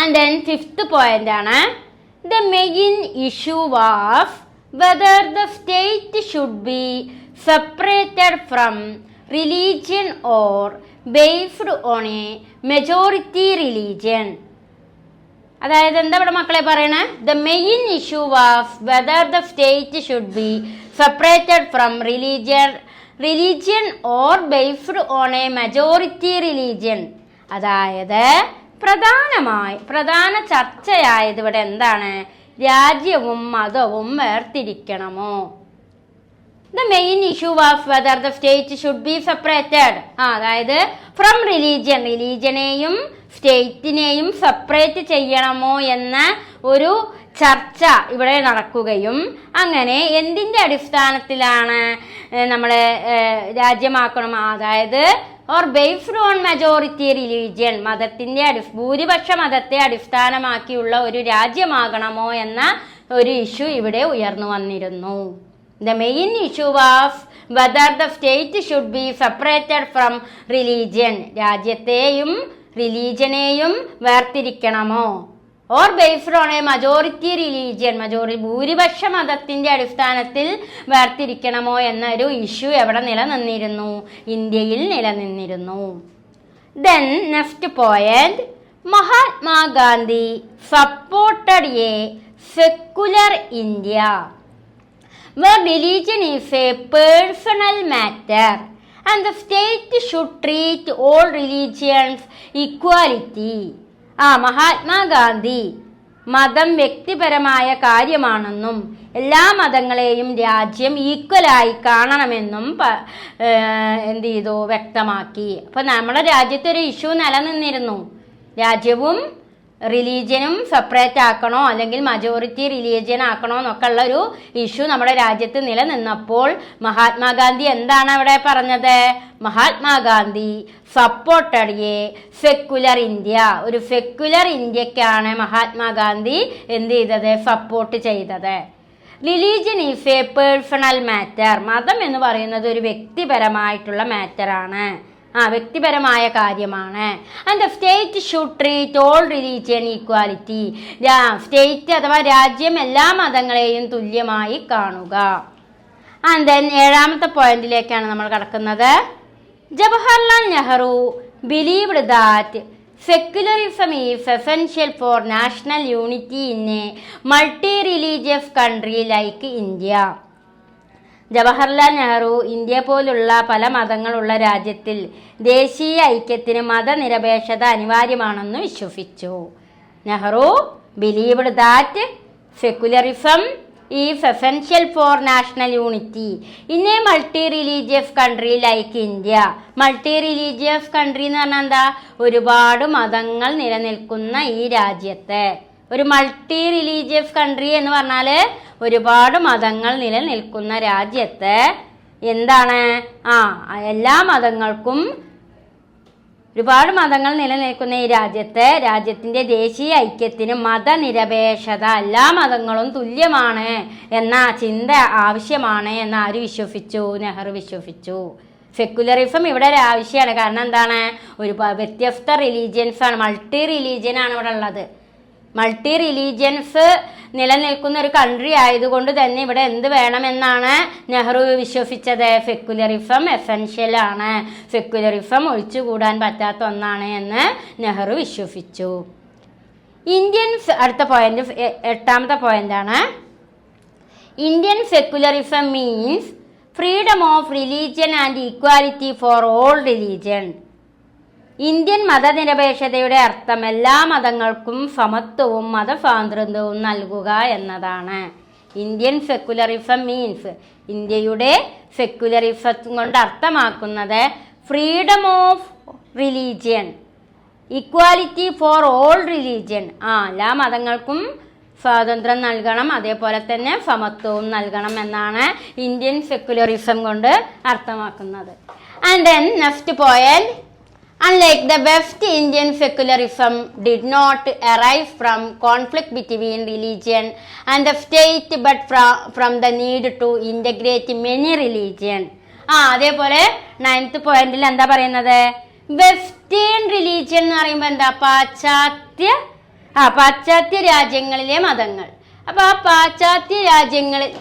[SPEAKER 1] ആൻഡ് ദെൻ ഫിഫ്ത്ത് പോയിന്റ് ആണ്, the main issue was whether the state should be separated from religion or based on a majority religion. അതായത് എന്താ ഇവിടെ മക്കളെ പറയണേ? The main issue was whether the state should be separated from religion or based on A majority religion. അതായത് പ്രധാന ചർച്ചയായത് ഇവിടെ എന്താണ്? രാജ്യവും മതവും വേർതിരിക്കണമോ? The main issue was whether the state should be separated. അതായത് ഫ്രം റിലീജിയനെയും സ്റ്റേറ്റിനെയും സെപ്പറേറ്റ് ചെയ്യണമോ എന്ന ഒരു ചർച്ച ഇവിടെ നടക്കുകയും അങ്ങനെ എന്തിൻ്റെ അടിസ്ഥാനത്തിലാണ് നമ്മൾ രാജ്യമാക്കണം? അതായത് or based on majority religion, മതത്തിൻ്റെ ഭൂരിപക്ഷ മതത്തെ അടിസ്ഥാനമാക്കിയുള്ള ഒരു രാജ്യമാകണമോ എന്ന ഒരു ഇഷ്യൂ ഇവിടെ ഉയർന്നു വന്നിരുന്നു. The main issue was whether the state should be separated from religion. രാജ്യത്തെയും റിലീജിയനെയും വേർതിരിക്കണമോ? Or based on a majority religion, ഭൂരിപക്ഷ മതത്തിന്റെ അടിസ്ഥാനത്തിൽ വേർതിരിക്കണമോ എന്നൊരു ഇഷ്യൂ എവിടെ നിലനിന്നിരുന്നു? ഇന്ത്യയിൽ നിലനിന്നിരുന്നു. Then next point, Mahatma Gandhi supported a secular India where religion is a personal matter and the state should treat all religions equality. Mahatma Gandhi മതം വ്യക്തിപരമായ കാര്യമാണെന്നും എല്ലാ മതങ്ങളെയും രാജ്യം ഈക്വലായി കാണണമെന്നും എന്ത് ചെയ്തു? വ്യക്തമാക്കി. അപ്പം നമ്മുടെ രാജ്യത്തൊരു ഇഷ്യൂ നിലനിന്നിരുന്നു. രാജ്യവും റിലീജിയനും സെപ്പറേറ്റ് ആക്കണോ അല്ലെങ്കിൽ മജോറിറ്റി റിലീജിയൻ ആക്കണോ എന്നൊക്കെ ഉള്ള ഒരു ഇഷ്യൂ നമ്മുടെ രാജ്യത്ത് നിലനിന്നപ്പോൾ മഹാത്മാഗാന്ധി എന്താണ് അവിടെ പറഞ്ഞത്? Mahatma Gandhi supported A secular India. ഒരു സെക്കുലർ ഇന്ത്യക്കാണ് മഹാത്മാഗാന്ധി എന്ത് ചെയ്തത്? സപ്പോർട്ട് ചെയ്തത്. Religion is A personal matter. മതം എന്ന് പറയുന്നത് ഒരു വ്യക്തിപരമായിട്ടുള്ള മാറ്ററാണ്, വ്യക്തിപരമായ കാര്യമാണ്. And the state should treat all religion equality. State അഥവാ രാജ്യം എല്ലാ മതങ്ങളെയും തുല്യമായി കാണുക. ആൻഡ് ദെൻ ഏഴാമത്തെ പോയിന്റിലേക്കാണ് നമ്മൾ കടക്കുന്നത്. Jawaharlal Nehru believed that secularism is essential for national unity in a multi-religious country like India. Jawaharlal Nehru India പോലുള്ള പല മതങ്ങളുള്ള രാജ്യത്തിൽ ദേശീയ ഐക്യത്തിന് മതനിരപേക്ഷത അനിവാര്യമാണെന്ന് വിശ്വസിച്ചു. Nehru believed that secularism is essential for national unity in A multi religious country like India. Multi religious country എന്ന് പറഞ്ഞാൽ എന്താ? ഒരുപാട് മതങ്ങൾ നിലനിൽക്കുന്ന ഈ രാജ്യത്തെ. ഒരു മൾട്ടി റിലീജിയസ് കൺട്രി എന്ന് പറഞ്ഞാൽ ഒരുപാട് മതങ്ങൾ നിലനിൽക്കുന്ന രാജ്യത്ത് എന്താണ് എല്ലാ മതങ്ങൾക്കും ഒരുപാട് മതങ്ങൾ നിലനിൽക്കുന്ന ഈ രാജ്യത്തിൻ്റെ ദേശീയ ഐക്യത്തിന് മതനിരപേക്ഷത എല്ലാ മതങ്ങളും തുല്യമാണ് എന്ന ചിന്ത ആവശ്യമാണ് എന്ന് ആര് വിശ്വസിച്ചു? നെഹ്റു വിശ്വസിച്ചു. സെക്യുലറിസം ഇവിടെ ഒരു ആവശ്യമാണ്. കാരണം എന്താണ്? ഒരു വ്യത്യസ്ത റിലീജിയൻസ് ആണ്, മൾട്ടി റിലീജിയൻ ആണ് ഇവിടെ ഉള്ളത്. മൾട്ടി റിലീജിയൻസ് നിലനിൽക്കുന്ന ഒരു കൺട്രി ആയതുകൊണ്ട് തന്നെ ഇവിടെ എന്ത് വേണമെന്നാണ് നെഹ്റു വിശ്വസിച്ചത്? സെക്യുലറിസം എസെൻഷ്യൽ ആണ്, സെക്യുലറിസം ഒഴിച്ചുകൂടാൻ പറ്റാത്ത ഒന്നാണ് എന്ന് നെഹ്റു വിശ്വസിച്ചു. അടുത്ത പോയിന്റ്, 8ാമത്തെ പോയിന്റാണ്. Indian secularism means freedom of religion and equality for all religion. Indian മതനിരപേക്ഷതയുടെ അർത്ഥം എല്ലാ മതങ്ങൾക്കും സമത്വവും മതസ്വാതന്ത്ര്യവും നൽകുക എന്നതാണ്. ഇന്ത്യൻ സെക്യുലറിസം മീൻസ്, ഇന്ത്യയുടെ സെക്യുലറിസം കൊണ്ട് അർത്ഥമാക്കുന്നത് freedom of religion, equality for all religion. എല്ലാ മതങ്ങൾക്കും സ്വാതന്ത്ര്യം നൽകണം, അതേപോലെ തന്നെ സമത്വവും നൽകണം എന്നാണ് ഇന്ത്യൻ സെക്യുലറിസം കൊണ്ട് അർത്ഥമാക്കുന്നത്. And then next point, unlike the West, Indian secularism did not arise from conflict between religion and the state but from the need to integrate many religion. അതേപോലെ 9th പോയിന്റിൽ എന്താ പറയുന്നത്? വെസ്റ്റേൺ റിലീജിയൻ എന്ന് പറയുമ്പോൾ എന്താ? പാശ്ചാത്യ രാജ്യങ്ങളിലെ മതങ്ങൾ. അപ്പോൾ ആ പാശ്ചാത്യ രാജ്യങ്ങളിൽ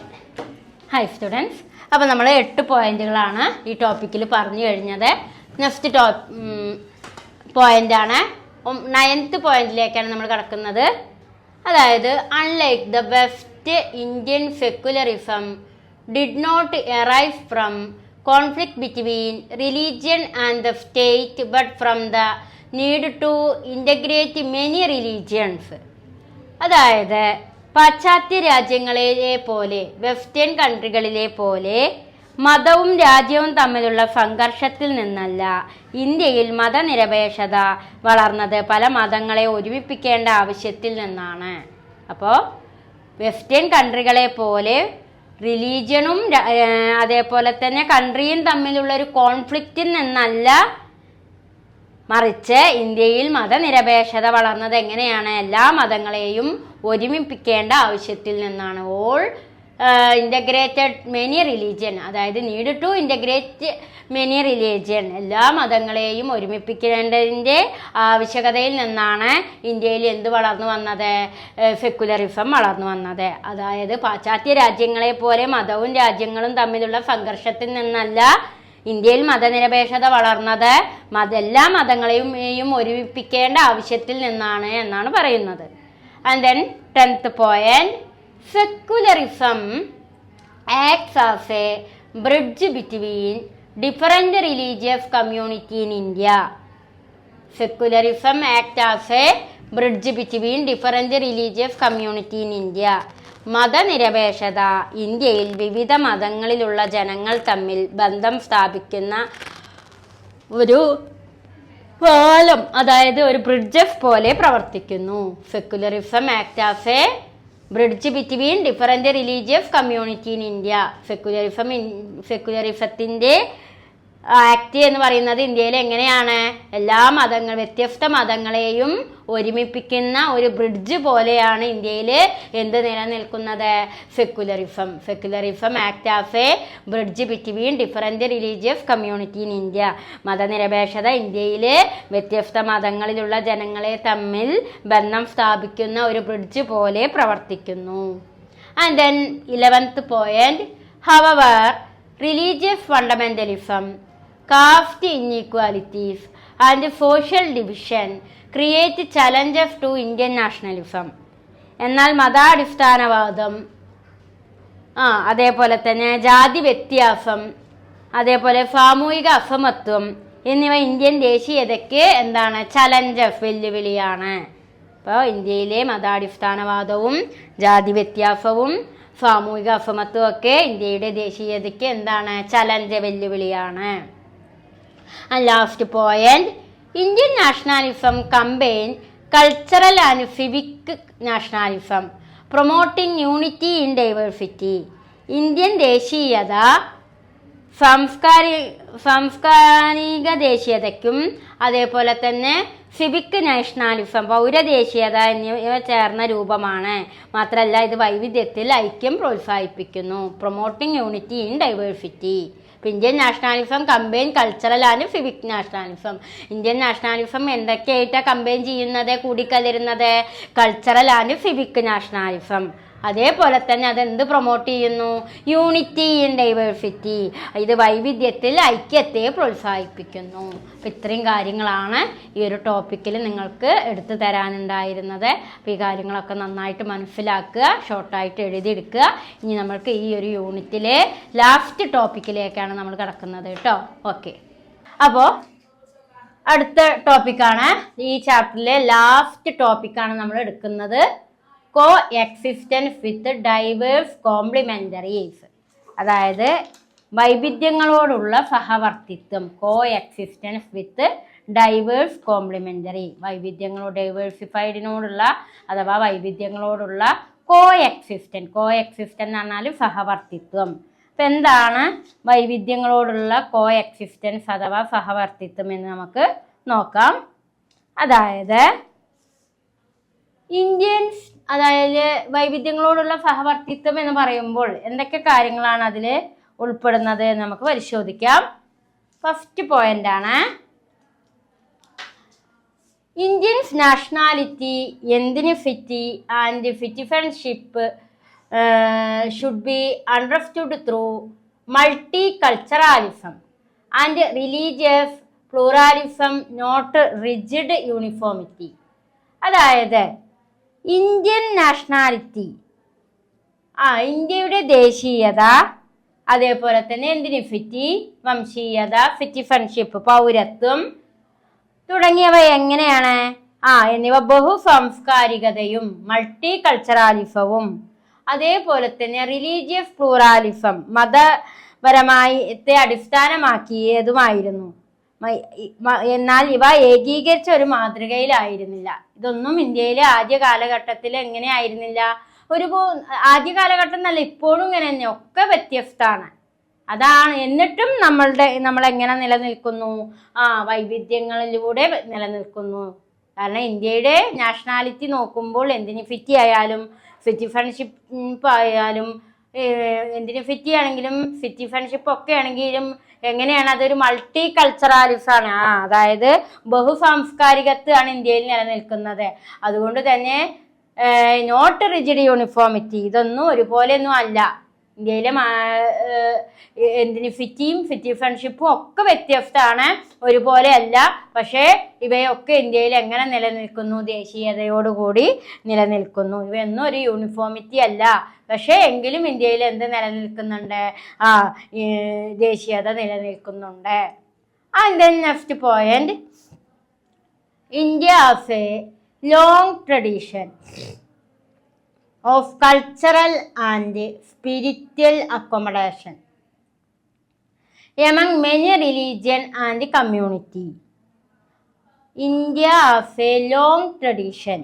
[SPEAKER 1] സ്റ്റുഡൻസ്, അപ്പോൾ നമ്മൾ 8 പോയിന്റുകളാണ് ഈ ടോപ്പിക്കിൽ പറഞ്ഞു കഴിഞ്ഞത്. നെക്സ്റ്റ് പോയിന്റാണ് 9th പോയിന്റിലേക്കാണ് നമ്മൾ കടക്കുന്നത്. അതായത് unlike the west, Indian secularism did not arise from conflict between religion and the state but from the need to integrate many religions. അതായത് പാശ്ചാത്യ രാജ്യങ്ങളിലെ പോലെ, വെസ്റ്റേൺ കൺട്രികളിലെ പോലെ മതവും രാജ്യവും തമ്മിലുള്ള സംഘർഷത്തിൽ നിന്നല്ല ഇന്ത്യയിൽ മതനിരപേക്ഷത വളർന്നത്, പല മതങ്ങളെ ഒരുമിപ്പിക്കേണ്ട ആവശ്യത്തിൽ നിന്നാണ്. അപ്പോൾ വെസ്റ്റേൺ കൺട്രികളെ പോലെ റിലീജിയനും അതേപോലെ തന്നെ കൺട്രിയും തമ്മിലുള്ള ഒരു കോൺഫ്ലിക്റ്റിൽ നിന്നല്ല, മറിച്ച് ഇന്ത്യയിൽ മതനിരപേക്ഷത വളർന്നത് എങ്ങനെയാണ്? എല്ലാ മതങ്ങളെയും ഒരുമിപ്പിക്കേണ്ട ആവശ്യത്തിൽ നിന്നാണ്. ഓൾ ഇൻ്റഗ്രേറ്റഡ് മെനി റിലീജിയൻ, അതായത് need to integrate many religion, എല്ലാ മതങ്ങളെയും ഒരുമിപ്പിക്കേണ്ടതിൻ്റെ ആവശ്യകതയിൽ നിന്നാണ് ഇന്ത്യയിൽ എന്ത് വളർന്നു വന്നത്? സെക്യുലറിസം വളർന്നു വന്നത്. അതായത് പാശ്ചാത്യ രാജ്യങ്ങളെ പോലെ മതവും രാജ്യങ്ങളും തമ്മിലുള്ള സംഘർഷത്തിൽ നിന്നല്ല ഇന്ത്യയിൽ മതനിരപേക്ഷത വളർന്നത്, എല്ലാ മതങ്ങളെയും ഒരുമിപ്പിക്കേണ്ട ആവശ്യത്തിൽ നിന്നാണ് എന്നാണ് പറയുന്നത്. And then 10th point, secularism acts as a bridge between different religious community in India. Secularism acts as a bridge between different religious community in India. മതനിരപേക്ഷത ഇന്ത്യയിൽ വിവിധ മതങ്ങളിലുള്ള ജനങ്ങൾ തമ്മിൽ ബന്ധം സ്ഥാപിക്കുന്ന ഒരു പാലം, അതായത് ഒരു ബ്രിഡ്ജസ് പോലെ പ്രവർത്തിക്കുന്നു. Secularism act as a bridge between different religious community in India. സെക്യുലറിസത്തിൻ്റെ ആക്ട് എന്ന് പറയുന്നത് ഇന്ത്യയിൽ എങ്ങനെയാണ്? എല്ലാ വ്യത്യസ്ത മതങ്ങളെയും ഒരുമിപ്പിക്കുന്ന ഒരു ബ്രിഡ്ജ് പോലെയാണ് ഇന്ത്യയിൽ എന്ത് നിലനിൽക്കുന്നത്? Secularism act as a bridge between different religious community in India. മതനിരപേക്ഷത ഇന്ത്യയിൽ വ്യത്യസ്ത മതങ്ങളിലുള്ള ജനങ്ങളെ തമ്മിൽ ബന്ധം സ്ഥാപിക്കുന്ന ഒരു ബ്രിഡ്ജ് പോലെ പ്രവർത്തിക്കുന്നു. And then 11th point, hour religious fundamentalism, caste inequalities and social division create challenges to Indian nationalism. എന്നാൽ മതാടിസ്ഥാനവാദം, അതേപോലെ തന്നെ ജാതി വ്യത്യാസം, അതേപോലെ സാമൂഹിക അസമത്വം എന്നിവ ഇന്ത്യൻ ദേശീയതയ്ക്ക് എന്താണ്? ചലഞ്ചസ്, വെല്ലുവിളിയാണ്. അപ്പോൾ ഇന്ത്യയിലെ മതാടിസ്ഥാനവാദവും ജാതി വ്യത്യാസവും സാമൂഹിക അസമത്വമൊക്കെ ഇന്ത്യയുടെ ദേശീയതയ്ക്ക് എന്താണ്? ചലഞ്ച്, വെല്ലുവിളിയാണ്. And last point, Indian nationalism combine cultural and civic nationalism promoting unity in diversity. Indian ദേശീയത സാംസ്കാരിക ദേശീയതയ്ക്കും അതേപോലെ തന്നെ സിവിക് നാഷണാലിസം പൗരദേശീയത എന്നിവ ചേർന്ന രൂപമാണ്. മാത്രമല്ല ഇത് വൈവിധ്യത്തിൽ ഐക്യം പ്രോത്സാഹിപ്പിക്കുന്നു. Promoting unity in diversity. Indian nationalism combine cultural and civic nationalism. Indian nationalism എന്തൊക്കെയായിട്ടാണ് കമ്പൈൻ ചെയ്യുന്നത്, കൂടിക്കലരുന്നത്? Cultural and civic nationalism. അതേപോലെ തന്നെ അതെന്ത് പ്രൊമോട്ട് ചെയ്യുന്നു? Unity in diversity. ഇത് വൈവിധ്യത്തിൽ ഐക്യത്തെ പ്രോത്സാഹിപ്പിക്കുന്നു. അപ്പം ഇത്രയും കാര്യങ്ങളാണ് ഈ ഒരു ടോപ്പിക്കിൽ നിങ്ങൾക്ക് എടുത്തു തരാനുണ്ടായിരുന്നത്. അപ്പോൾ ഈ കാര്യങ്ങളൊക്കെ നന്നായിട്ട് മനസ്സിലാക്കുക, ഷോർട്ടായിട്ട് എഴുതിയെടുക്കുക. ഇനി നമ്മൾക്ക് ഈ ഒരു യൂണിറ്റിലെ ലാസ്റ്റ് ടോപ്പിക്കിലേക്കാണ് നമ്മൾ കിടക്കുന്നത് കേട്ടോ. ഓക്കെ, അപ്പോൾ അടുത്ത ടോപ്പിക്കാണ്, ഈ ചാപ്റ്ററിലെ ലാസ്റ്റ് ടോപ്പിക്കാണ് നമ്മൾ എടുക്കുന്നത്. കോ എക്സിസ്റ്റൻസ് വിത്ത് ഡൈവേഴ്സ് കോംപ്ലിമെൻ്ററീസ്. അതായത് വൈവിധ്യങ്ങളോടുള്ള സഹവർത്തിത്വം. കോ എക്സിസ്റ്റൻസ് വിത്ത് ഡൈവേഴ്സ് കോംപ്ലിമെൻ്ററി. ഡൈവേഴ്സിഫൈഡിനോടുള്ള അഥവാ വൈവിധ്യങ്ങളോടുള്ള കോ എക്സിസ്റ്റൻ എന്ന് പറഞ്ഞാൽ സഹവർത്തിത്വം. അപ്പം എന്താണ് വൈവിധ്യങ്ങളോടുള്ള കോ എക്സിസ്റ്റൻസ് അഥവാ സഹവർത്തിത്വം എന്ന് നമുക്ക് നോക്കാം. അതായത് ഇന്ത്യൻസ്, അതായത് വൈവിധ്യങ്ങളോടുള്ള സഹവർത്തിത്വം എന്ന് പറയുമ്പോൾ എന്തൊക്കെ കാര്യങ്ങളാണ് അതിൽ ഉൾപ്പെടുന്നത് എന്ന് നമുക്ക് പരിശോധിക്കാം. ഫസ്റ്റ് പോയിന്റ് ആണ് Indians nationality, ethnicity and citizenship should be understood through multiculturalism and religious pluralism, not rigid uniformity. അതായത് ഇന്ത്യൻ നാഷണാലിറ്റി, ഇന്ത്യയുടെ ദേശീയത, അതേപോലെ തന്നെ എൻഡിനിഫിറ്റി വംശീയത, ഫിറ്റിഫൻഷിപ്പ് പൗരത്വം തുടങ്ങിയവ എങ്ങനെയാണ് എന്നിവ ബഹുസാംസ്കാരികതയും മൾട്ടി കൾച്ചറാലിസവും അതേപോലെ തന്നെ റിലീജിയസ് പ്ലൂറാലിസം മതപരമായിട്ട് അടിസ്ഥാനമാക്കിയതുമായിരുന്നു. എന്നാൽ ഇവ ഏകീകരിച്ച ഒരു മാതൃകയിലായിരുന്നില്ല. ഇതൊന്നും ഇന്ത്യയിലെ ആദ്യ കാലഘട്ടത്തിൽ എങ്ങനെയായിരുന്നില്ല, ആദ്യ കാലഘട്ടം എന്നല്ല, ഇപ്പോഴും ഇങ്ങനെ തന്നെ ഒക്കെ വ്യത്യസ്തമാണ്. അതാണ്. എന്നിട്ടും നമ്മളെങ്ങനെ നിലനിൽക്കുന്നു? വൈവിധ്യങ്ങളിലൂടെ നിലനിൽക്കുന്നു. കാരണം ഇന്ത്യയുടെ നാഷണാലിറ്റി നോക്കുമ്പോൾ എൻഡിനിഫിറ്റി ആയാലും ഫിറ്റിഫൻഷിപ്പ് ആയാലും, എൻഡിനിഫിറ്റി ആണെങ്കിലും ഫിറ്റിഫൻഷിപ്പ് ഒക്കെ ആണെങ്കിലും എങ്ങനെയാണ്, അതൊരു മൾട്ടി കൾച്ചറാലിസമാണ്. അതായത് ബഹുസാംസ്കാരികത്വമാണ് ഇന്ത്യയിൽ നിലനിൽക്കുന്നത്. അതുകൊണ്ട് തന്നെ നോട്ട് റിജിഡ് യൂണിഫോമിറ്റി, ഇതൊന്നും ഒരുപോലെയൊന്നും അല്ല. ഇന്ത്യയിലെ എൻഡിനിഫിറ്റിയും ഫിറ്റിഫൻഷിപ്പും ഒക്കെ വ്യത്യസ്തമാണ്, ഒരുപോലെ അല്ല. പക്ഷേ ഇവയൊക്കെ ഇന്ത്യയിൽ എങ്ങനെ നിലനിൽക്കുന്നു? ദേശീയതയോടുകൂടി നിലനിൽക്കുന്നു. ഇവയൊന്നും ഒരു യൂണിഫോമിറ്റി അല്ല. പക്ഷേ എങ്കിലും ഇന്ത്യയിൽ എന്ത് നിലനിൽക്കുന്നുണ്ട്? ദേശീയത നിലനിൽക്കുന്നുണ്ട്. And then next point, India has a long tradition of cultural and spiritual accommodation among many religion and community. India has a long tradition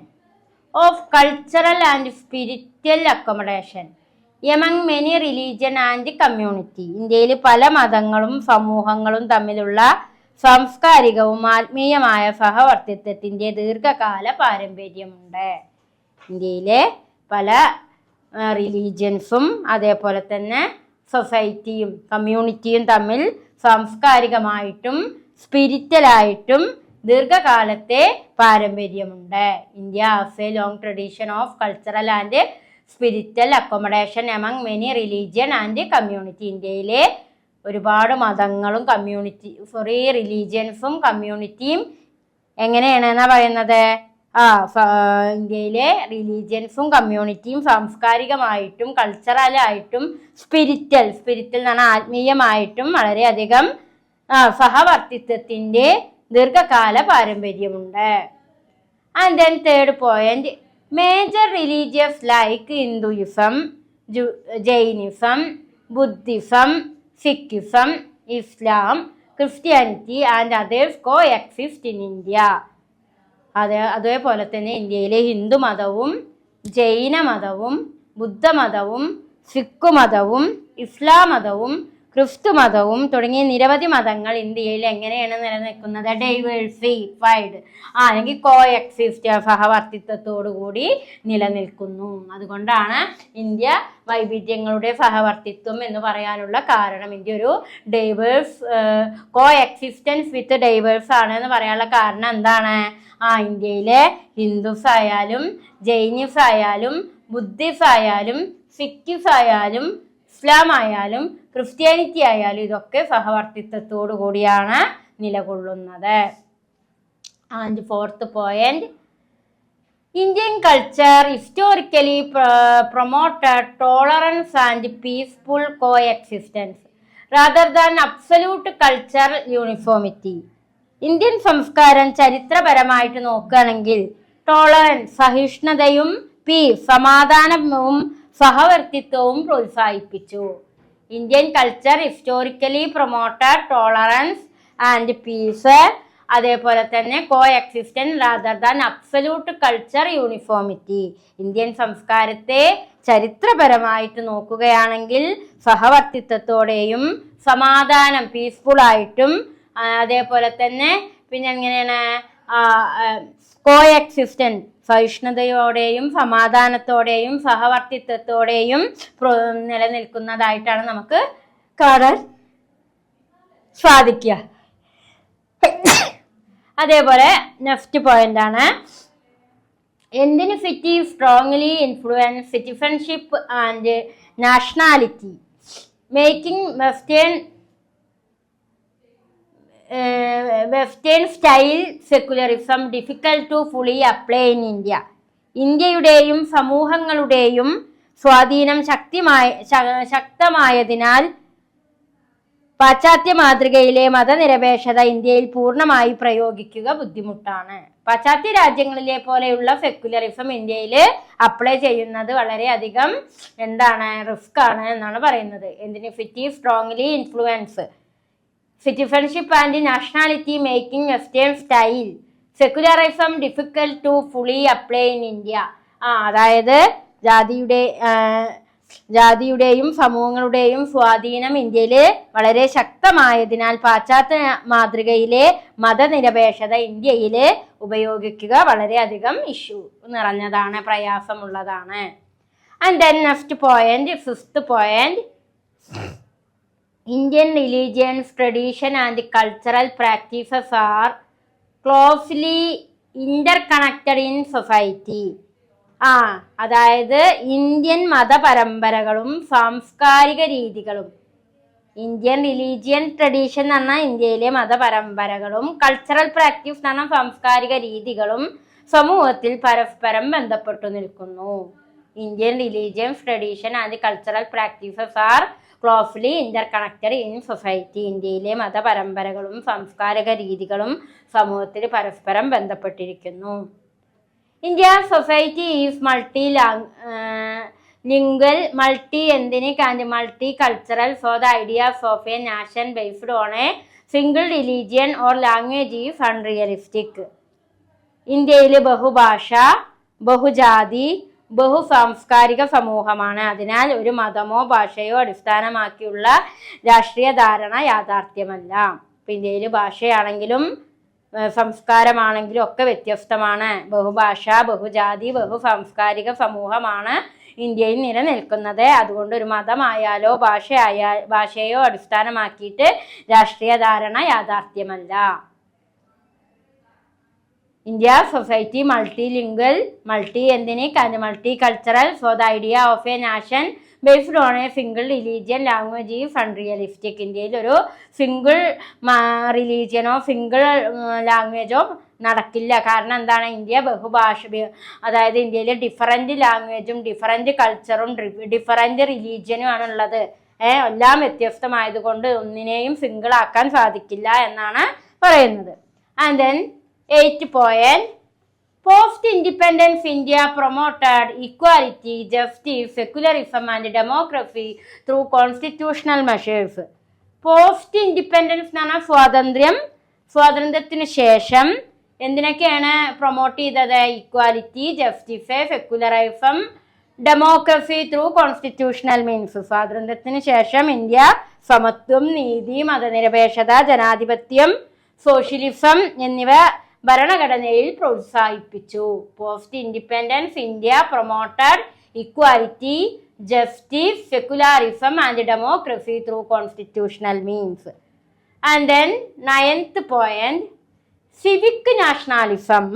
[SPEAKER 1] of cultural and spiritual accommodation among many religion and community. ഇന്ത്യയിൽ പല മതങ്ങളും സമൂഹങ്ങളും തമ്മിലുള്ള സാംസ്കാരികവും ആത്മീയമായ സഹവർത്തിത്വത്തിൻ്റെ ദീർഘകാല പാരമ്പര്യമുണ്ട്. ഇന്ത്യയിലെ പല റിലീജിയൻസും അതേപോലെ തന്നെ സൊസൈറ്റിയും കമ്മ്യൂണിറ്റിയും തമ്മിൽ സാംസ്കാരികമായിട്ടും സ്പിരിച്വലായിട്ടും ദീർഘകാലത്തെ പാരമ്പര്യമുണ്ട്. India has a long tradition of cultural and spiritual accommodation among many religion and community. ഇന്ത്യയിലെ ഒരുപാട് മതങ്ങളും റിലീജിയൻസും കമ്മ്യൂണിറ്റിയും എങ്ങനെയാണെന്നാ പറയുന്നത്? ഇന്ത്യയിലെ റിലീജിയൻസും കമ്മ്യൂണിറ്റിയും സാംസ്കാരികമായിട്ടും കൾച്ചറലായിട്ടും സ്പിരിച്വൽ എന്ന് പറഞ്ഞാൽ ആത്മീയമായിട്ടും വളരെയധികം സഹവർത്തിത്വത്തിൻ്റെ ദീർഘകാല പാരമ്പര്യമുണ്ട്. And then third point, major religious like Hinduism, Jainism, Buddhism, Sikhism, Islam, Christianity and others coexist in India. അതേപോലെ തന്നെ ഇന്ത്യയിലെ ഹിന്ദു മതവും ജൈന മതവും ബുദ്ധമതവും സിഖ് മതവും ഇസ്ലാം മതവും ക്രിസ്തു മതവും തുടങ്ങിയ നിരവധി മതങ്ങൾ ഇന്ത്യയിൽ എങ്ങനെയാണ് നിലനിൽക്കുന്നത്? ഡൈവേഴ്സിഫൈഡ് അല്ലെങ്കിൽ കോ എക്സിസ്റ്റ് സഹവർത്തിത്വത്തോടു കൂടി നിലനിൽക്കുന്നു. അതുകൊണ്ടാണ് ഇന്ത്യ വൈവിധ്യങ്ങളുടെ സഹവർത്തിത്വം എന്ന് പറയാനുള്ള കാരണം. ഇന്ത്യ ഒരു ഡൈവേഴ്സ് കോ എക്സിസ്റ്റൻസ് വിത്ത് ഡൈവേഴ്സ് ആണ് എന്ന് പറയാനുള്ള കാരണം എന്താണ്? ഇന്ത്യയിലെ ഹിന്ദുസ് ആയാലും ജൈനിസ് ആയാലും ബുദ്ധിസ്റ്റ് ആയാലും സിഖിസ് ആയാലും ഇസ്ലാം ആയാലും ക്രിസ്ത്യാനിറ്റി ആയാലും ഇതൊക്കെ സഹവർത്തിത്വത്തോടു കൂടിയാണ് നിലകൊള്ളുന്നത്. And fourth point, Indian culture historically promoted tolerance and peaceful co existence rather than absolute culture uniformity. Indian സംസ്കാരം ചരിത്രപരമായിട്ട് നോക്കുകയാണെങ്കിൽ ടോളറൻസ് സഹിഷ്ണുതയും സമാധാനവും സഹവർത്തിത്വവും പ്രോത്സാഹിപ്പിച്ചു. Indian culture historically promoted tolerance and piece, അതേപോലെ തന്നെ കോ existence rather than absolute culture uniformity. Indian സംസ്കാരത്തെ ചരിത്രപരമായിട്ട് നോക്കുകയാണെങ്കിൽ സഹവർത്തിത്വത്തോടെയും സമാധാനം peaceful ആയിട്ടും അതേപോലെ തന്നെ പിന്നെ എങ്ങനെയാണ് കോ എക്സിസ്റ്റൻസ് സഹിഷ്ണുതയോടെയും സമാധാനത്തോടെയും സഹവർത്തിത്വത്തോടെയും നിലനിൽക്കുന്നതായിട്ടാണ് നമുക്ക് കാണാൻ സാധിക്കുക. അതേപോലെ നെക്സ്റ്റ് പോയിന്റ് ആണ്, ethnicity strongly influence citizenship and nationality, making western style secularism difficult to fully apply in India. ഇന്ത്യയുടെയും സമൂഹങ്ങളുടെയും സ്വാധീനം ശക്തമായതിനാൽ പാശ്ചാത്യ മാതൃകയിലെ മതനിരപേക്ഷത ഇന്ത്യയിൽ പൂർണ്ണമായി പ്രയോഗിക്കുക ബുദ്ധിമുട്ടാണ്. പാശ്ചാത്യ രാജ്യങ്ങളിലെ പോലെയുള്ള സെക്കുലറിസം ഇന്ത്യയിൽ അപ്ലൈ ചെയ്യുന്നത് വളരെയധികം റിസ്ക് ആണ് എന്നാണ് പറയുന്നത്. Ethnicity strongly influence citizenship and nationality, making western style secularism difficult to fully apply in India. അതായത് ജാതിയുടെയും സമൂഹങ്ങളുടെയും സ്വാധീനം ഇന്ത്യയിൽ വളരെ ശക്തമായതിനാൽ പാശ്ചാത്യ മാതൃകയിലെ മതനിരപേക്ഷത ഇന്ത്യയിൽ ഉപയോഗിക്കുക വളരെയധികം ഇഷ്യൂ നിറഞ്ഞതാണ്, പ്രയാസമുള്ളതാണ്. And then next point, fifth point, Indian religions, tradition and cultural practices are closely interconnected in society. അതായത് ഇന്ത്യൻ മതപരമ്പരകളും സാംസ്കാരിക രീതികളും, ഇന്ത്യൻ റിലീജിയൻ ട്രഡീഷൻ എന്ന് പറഞ്ഞാൽ ഇന്ത്യയിലെ മതപരമ്പരകളും കൾച്ചറൽ പ്രാക്ടീസ് എന്ന് പറഞ്ഞാൽ സാംസ്കാരിക രീതികളും സമൂഹത്തിൽ പരസ്പരം ബന്ധപ്പെട്ടു നിൽക്കുന്നു. Indian religions, tradition and cultural practices R closely interconnected in society. ഇന്ത്യയിലെ മതപരമ്പരകളും സാംസ്കാരിക രീതികളും സമൂഹത്തിൽ പരസ്പരം ബന്ധപ്പെട്ടിരിക്കുന്നു. India society is lingual, multi ethnic and multi cultural. So the ideas of A nation based on A single religion or language is unrealistic. ഇന്ത്യയിൽ ബഹുഭാഷ, ബഹുജാതി, ബഹുസാംസ്കാരിക സമൂഹമാണ്. അതിനാൽ ഒരു മതമോ ഭാഷയോ അടിസ്ഥാനമാക്കിയുള്ള രാഷ്ട്രീയ ധാരണ യാഥാർത്ഥ്യമല്ല. ഇന്ത്യയിൽ ഭാഷയാണെങ്കിലും സംസ്കാരമാണെങ്കിലും ഒക്കെ വ്യത്യസ്തമാണ്. ബഹുഭാഷ, ബഹുജാതി, ബഹുസാംസ്കാരിക സമൂഹമാണ് ഇന്ത്യയിൽ നിലനിൽക്കുന്നത്. അതുകൊണ്ട് ഒരു മതമായാലോ ഭാഷയോ അടിസ്ഥാനമാക്കിയിട്ട് രാഷ്ട്രീയ ധാരണ യാഥാർത്ഥ്യമല്ല. India society multilingual, multi-ethnic and multicultural, so the idea of a nation based on a single religion language is unrealistic. ഇന്ത്യയിൽ ഒരു സിംഗിൾ റിലീജിയനോ സിംഗിൾ ലാംഗ്വേജോ നടക്കില്ല. കാരണം എന്താണ്? ഇന്ത്യ ബഹുഭാഷ, അതായത് ഇന്ത്യയിൽ ഡിഫറൻറ്റ് ലാംഗ്വേജും ഡിഫറൻറ്റ് കൾച്ചറും ഡിഫറൻറ്റ് റിലീജിയനും ആണുള്ളത്. എല്ലാം വ്യത്യസ്തമായതുകൊണ്ട് ഒന്നിനെയും സിംഗിൾ ആക്കാൻ സാധിക്കില്ല എന്നാണ് പറയുന്നത്. And then 8th point, post-independence India promoted equality, justice, secularism and democracy through constitutional measures. Post-independence എന്ന് പറഞ്ഞാൽ സ്വാതന്ത്ര്യത്തിന് ശേഷം എന്തിനൊക്കെയാണ് പ്രൊമോട്ട് ചെയ്തത്? Equality, justice, secularism, democracy through constitutional means. സ്വാതന്ത്ര്യത്തിന് ശേഷം ഇന്ത്യ സമത്വം, നീതി, മതനിരപേക്ഷത, ജനാധിപത്യം, സോഷ്യലിസം എന്നിവ ഭരണഘടനയിൽ പ്രോത്സാഹിപ്പിച്ചു. Post independence India promoted equality, justice, secularism and democracy through constitutional means. And then 9th point, civic nationalism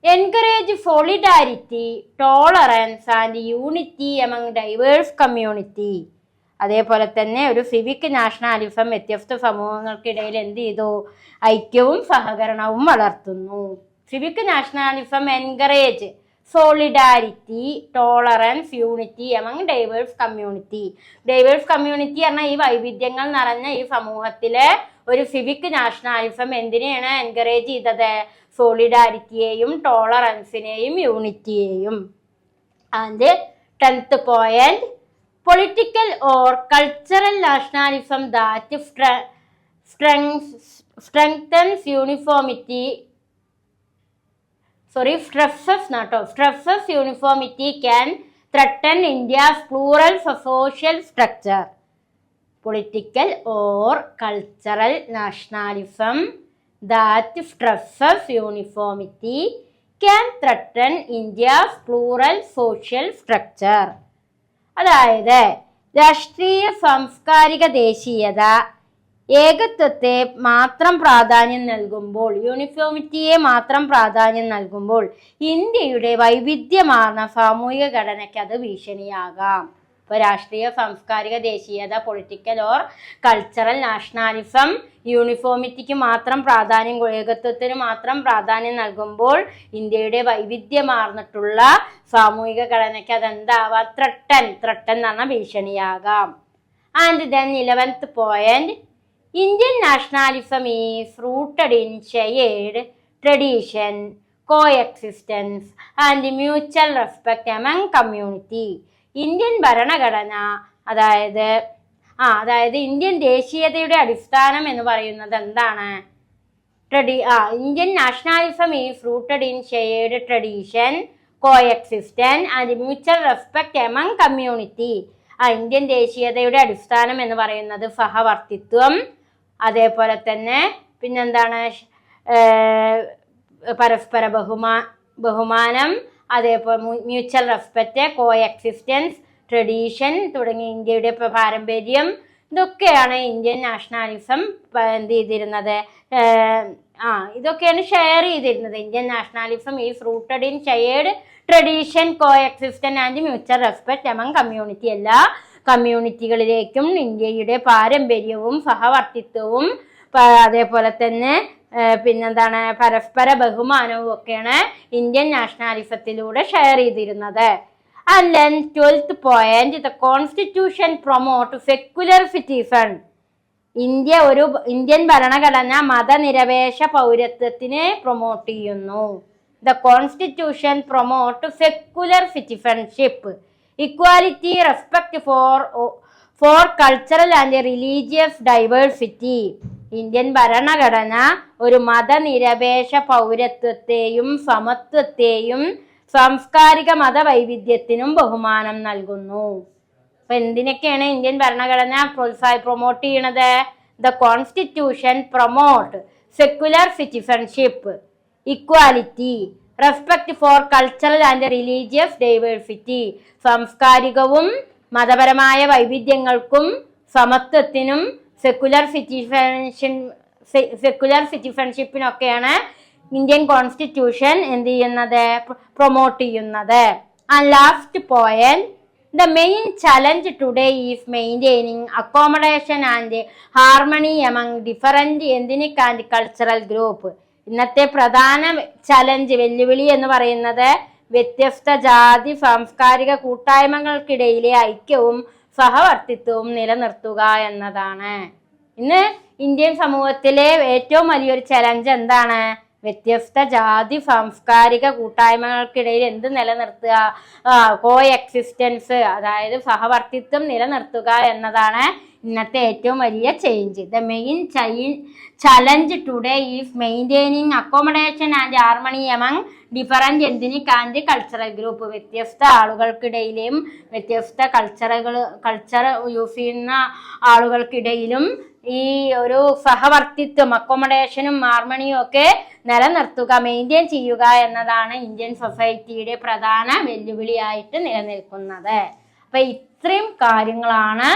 [SPEAKER 1] encourage solidarity, tolerance and unity among diverse community. അതേപോലെ തന്നെ ഒരു സിവിക് നാഷണാലിസം വ്യത്യസ്ത സമൂഹങ്ങൾക്കിടയിൽ എന്ത് ചെയ്തു? ഐക്യവും സഹകരണവും വളർത്തുന്നു. Civic nationalism encourage solidarity, tolerance, unity among diverse community. Diverse community പറഞ്ഞാൽ ഈ വൈവിധ്യങ്ങൾ നിറഞ്ഞ ഈ സമൂഹത്തിലെ ഒരു സിവിക് നാഷണാലിസം എന്തിനെയാണ് എൻകറേജ് ചെയ്തത്? സോളിഡാരിറ്റിയെയും ടോളറൻസിനെയും യൂണിറ്റിയെയും. And 10th point, political or cultural nationalism that strengthens uniformity stresses uniformity can threaten India's plural social structure. Political or cultural nationalism that stresses uniformity can threaten India's plural social structure. അതായത് രാഷ്ട്രീയ സാംസ്കാരിക ദേശീയത ഏകത്വത്തെ മാത്രം പ്രാധാന്യം നൽകുമ്പോൾ, യൂണിഫോമിറ്റിയെ മാത്രം പ്രാധാന്യം നൽകുമ്പോൾ ഇന്ത്യയുടെ വൈവിധ്യമാർന്ന സാമൂഹിക ഘടനയ്ക്ക് അത് ഭീഷണിയാകാം. ഇപ്പോൾ രാഷ്ട്രീയ സാംസ്കാരിക ദേശീയത, പൊളിറ്റിക്കൽ ഓർ കൾച്ചറൽ നാഷണാലിസം യൂണിഫോമിറ്റിക്ക് മാത്രം പ്രാധാന്യം, ഏകത്വത്തിന് മാത്രം പ്രാധാന്യം നൽകുമ്പോൾ ഇന്ത്യയുടെ വൈവിധ്യമാർന്നിട്ടുള്ള സാമൂഹിക ഘടനയ്ക്ക് അതെന്താവാം? ത്രട്ടൻ എന്ന് പറഞ്ഞാൽ ഭീഷണിയാകാം. And then 11th point, Indian nationalism is rooted in shared tradition, coexistence and mutual respect among community. Indian ഭരണഘടന അതായത് ഇന്ത്യൻ ദേശീയതയുടെ അടിസ്ഥാനം എന്ന് പറയുന്നത് എന്താണ്? Indian nationalism is rooted in shared tradition, coexistence and mutual respect among community. Indian ദേശീയതയുടെ അടിസ്ഥാനം എന്ന് പറയുന്നത് സഹവർത്തിത്വം, അതേപോലെ തന്നെ പിന്നെന്താണ്? പരസ്പര ബഹുമാനം, അതേപോലെ മ്യൂച്വൽ റെസ്പെക്റ്റ്, കോഎക്സിസ്റ്റൻസ്, ട്രഡീഷൻ തുടങ്ങിയ ഇന്ത്യയുടെ പാരമ്പര്യം, ഇതൊക്കെയാണ് ഇന്ത്യൻ നാഷണാലിസം എന്ത് ചെയ്തിരുന്നത്? ഇതൊക്കെയാണ് ഷെയർ ചെയ്തിരുന്നത്. Indian nationalism is rooted in shared tradition, coexistence and mutual respect among community. എല്ലാ കമ്മ്യൂണിറ്റികളിലേക്കും ഇന്ത്യയുടെ പാരമ്പര്യവും സഹവർത്തിത്വവും അതേപോലെ തന്നെ പിന്നെന്താണ് പരസ്പര ബഹുമാനവും ഒക്കെയാണ് ഇന്ത്യൻ നാഷണാലിസത്തിലൂടെ ഷെയർ ചെയ്തിരുന്നത്. And then 12th point, the constitution promote secular citizen. Indian ഭരണഘടന മതനിരപേക്ഷ പൗരത്വത്തിനെ പ്രൊമോട്ട് ചെയ്യുന്നു. The constitution promote secular citizenship, equality, respect for cultural and religious diversity. Indian ഭരണഘടന ഒരു മതനിരപേക്ഷ പൗരത്വത്തെയും സമത്വത്തെയും സാംസ്കാരിക മതവൈവിധ്യത്തിനും ബഹുമാനം നൽകുന്നു. അപ്പൊ എന്തിനൊക്കെയാണ് ഇന്ത്യൻ ഭരണഘടന പ്രൊമോട്ട് ചെയ്യണത്? The constitution promote secular citizenship, equality, respect for cultural and religious diversity. സാംസ്കാരികവും മതപരമായ വൈവിധ്യങ്ങൾക്കും സമത്വത്തിനും സെക്യുലർ സിറ്റിസൺഷിപ്പിനൊക്കെയാണ് ഇന്ത്യൻ കോൺസ്റ്റിറ്റ്യൂഷൻ എന്ത് ചെയ്യുന്നത്? പ്രൊമോട്ട് ചെയ്യുന്നത്. And last point, the main challenge today is maintaining accommodation and harmony among different ethnic and cultural group. ഇന്നത്തെ പ്രധാന challenge, വെല്ലുവിളി എന്ന് പറയുന്നത് വ്യത്യസ്ത ജാതി സാംസ്കാരിക കൂട്ടായ്മകൾക്കിടയിലെ ഐക്യവും സഹവർത്തിത്വവും നിലനിർത്തുക എന്നതാണ്. ഇന്ന് ഇന്ത്യൻ സമൂഹത്തിലെ ഏറ്റവും വലിയൊരു ചലഞ്ച് എന്താണ്? വ്യത്യസ്ത ജാതി സാംസ്കാരിക കൂട്ടായ്മകൾക്കിടയിൽ എന്ത് നിലനിർത്തുക, കോ എക്സിസ്റ്റൻസ്, അതായത് സഹവർത്തിത്വം നിലനിർത്തുക എന്നതാണ് ഇന്നത്തെ ഏറ്റവും വലിയ change. The main challenge today is maintaining accommodation and harmony among different ethnic and cultural group. വ്യത്യസ്ത ആളുകൾക്കിടയിലും വ്യത്യസ്ത കൾച്ചർ യൂസ് ചെയ്യുന്ന ആളുകൾക്കിടയിലും ഈ ഒരു സഹവർത്തിത്വം, അക്കോമഡേഷനും ഹാർമണിയും ഒക്കെ നിലനിർത്തുക, മെയിൻറ്റെയിൻ ചെയ്യുക എന്നതാണ് ഇന്ത്യൻ സൊസൈറ്റിയുടെ പ്രധാന വെല്ലുവിളിയായിട്ട് നിലനിൽക്കുന്നത്. അപ്പൊ ഇത്രയും കാര്യങ്ങളാണ്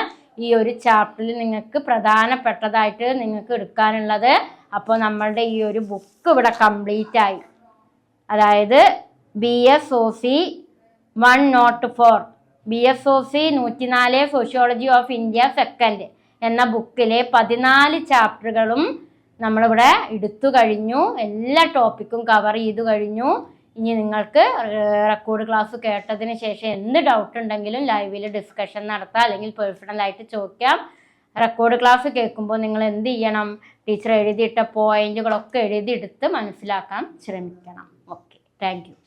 [SPEAKER 1] ഈ ഒരു ചാപ്റ്ററിൽ നിങ്ങൾക്ക് പ്രധാനപ്പെട്ടതായിട്ട് നിങ്ങൾക്ക് എടുക്കാനുള്ളത്. അപ്പോൾ നമ്മളുടെ ഈ ഒരു ബുക്ക് ഇവിടെ കംപ്ലീറ്റ് ആയി. അതായത് BSOC 104, BSOC 104 sociology of India second എന്ന ബുക്കിലെ 14 ചാപ്റ്ററുകളും നമ്മളിവിടെ എടുത്തു കഴിഞ്ഞു. എല്ലാ ടോപ്പിക്കും കവർ ചെയ്തു കഴിഞ്ഞു. ഇനി നിങ്ങൾക്ക് റെക്കോർഡ് ക്ലാസ് കേട്ടതിന് ശേഷം എന്ത് ഡൗട്ട് ഉണ്ടെങ്കിലും ലൈവിൽ ഡിസ്കഷൻ നടത്താം, അല്ലെങ്കിൽ പേഴ്സണലായിട്ട് ചോദിക്കാം. റെക്കോർഡ് ക്ലാസ് കേൾക്കുമ്പോൾ നിങ്ങൾ എന്ത് ചെയ്യണം? ടീച്ചർ എഴുതിയിട്ട പോയിന്റുകളൊക്കെ എഴുതിയെടുത്ത് മനസ്സിലാക്കാൻ ശ്രമിക്കണം. Okay, thank you.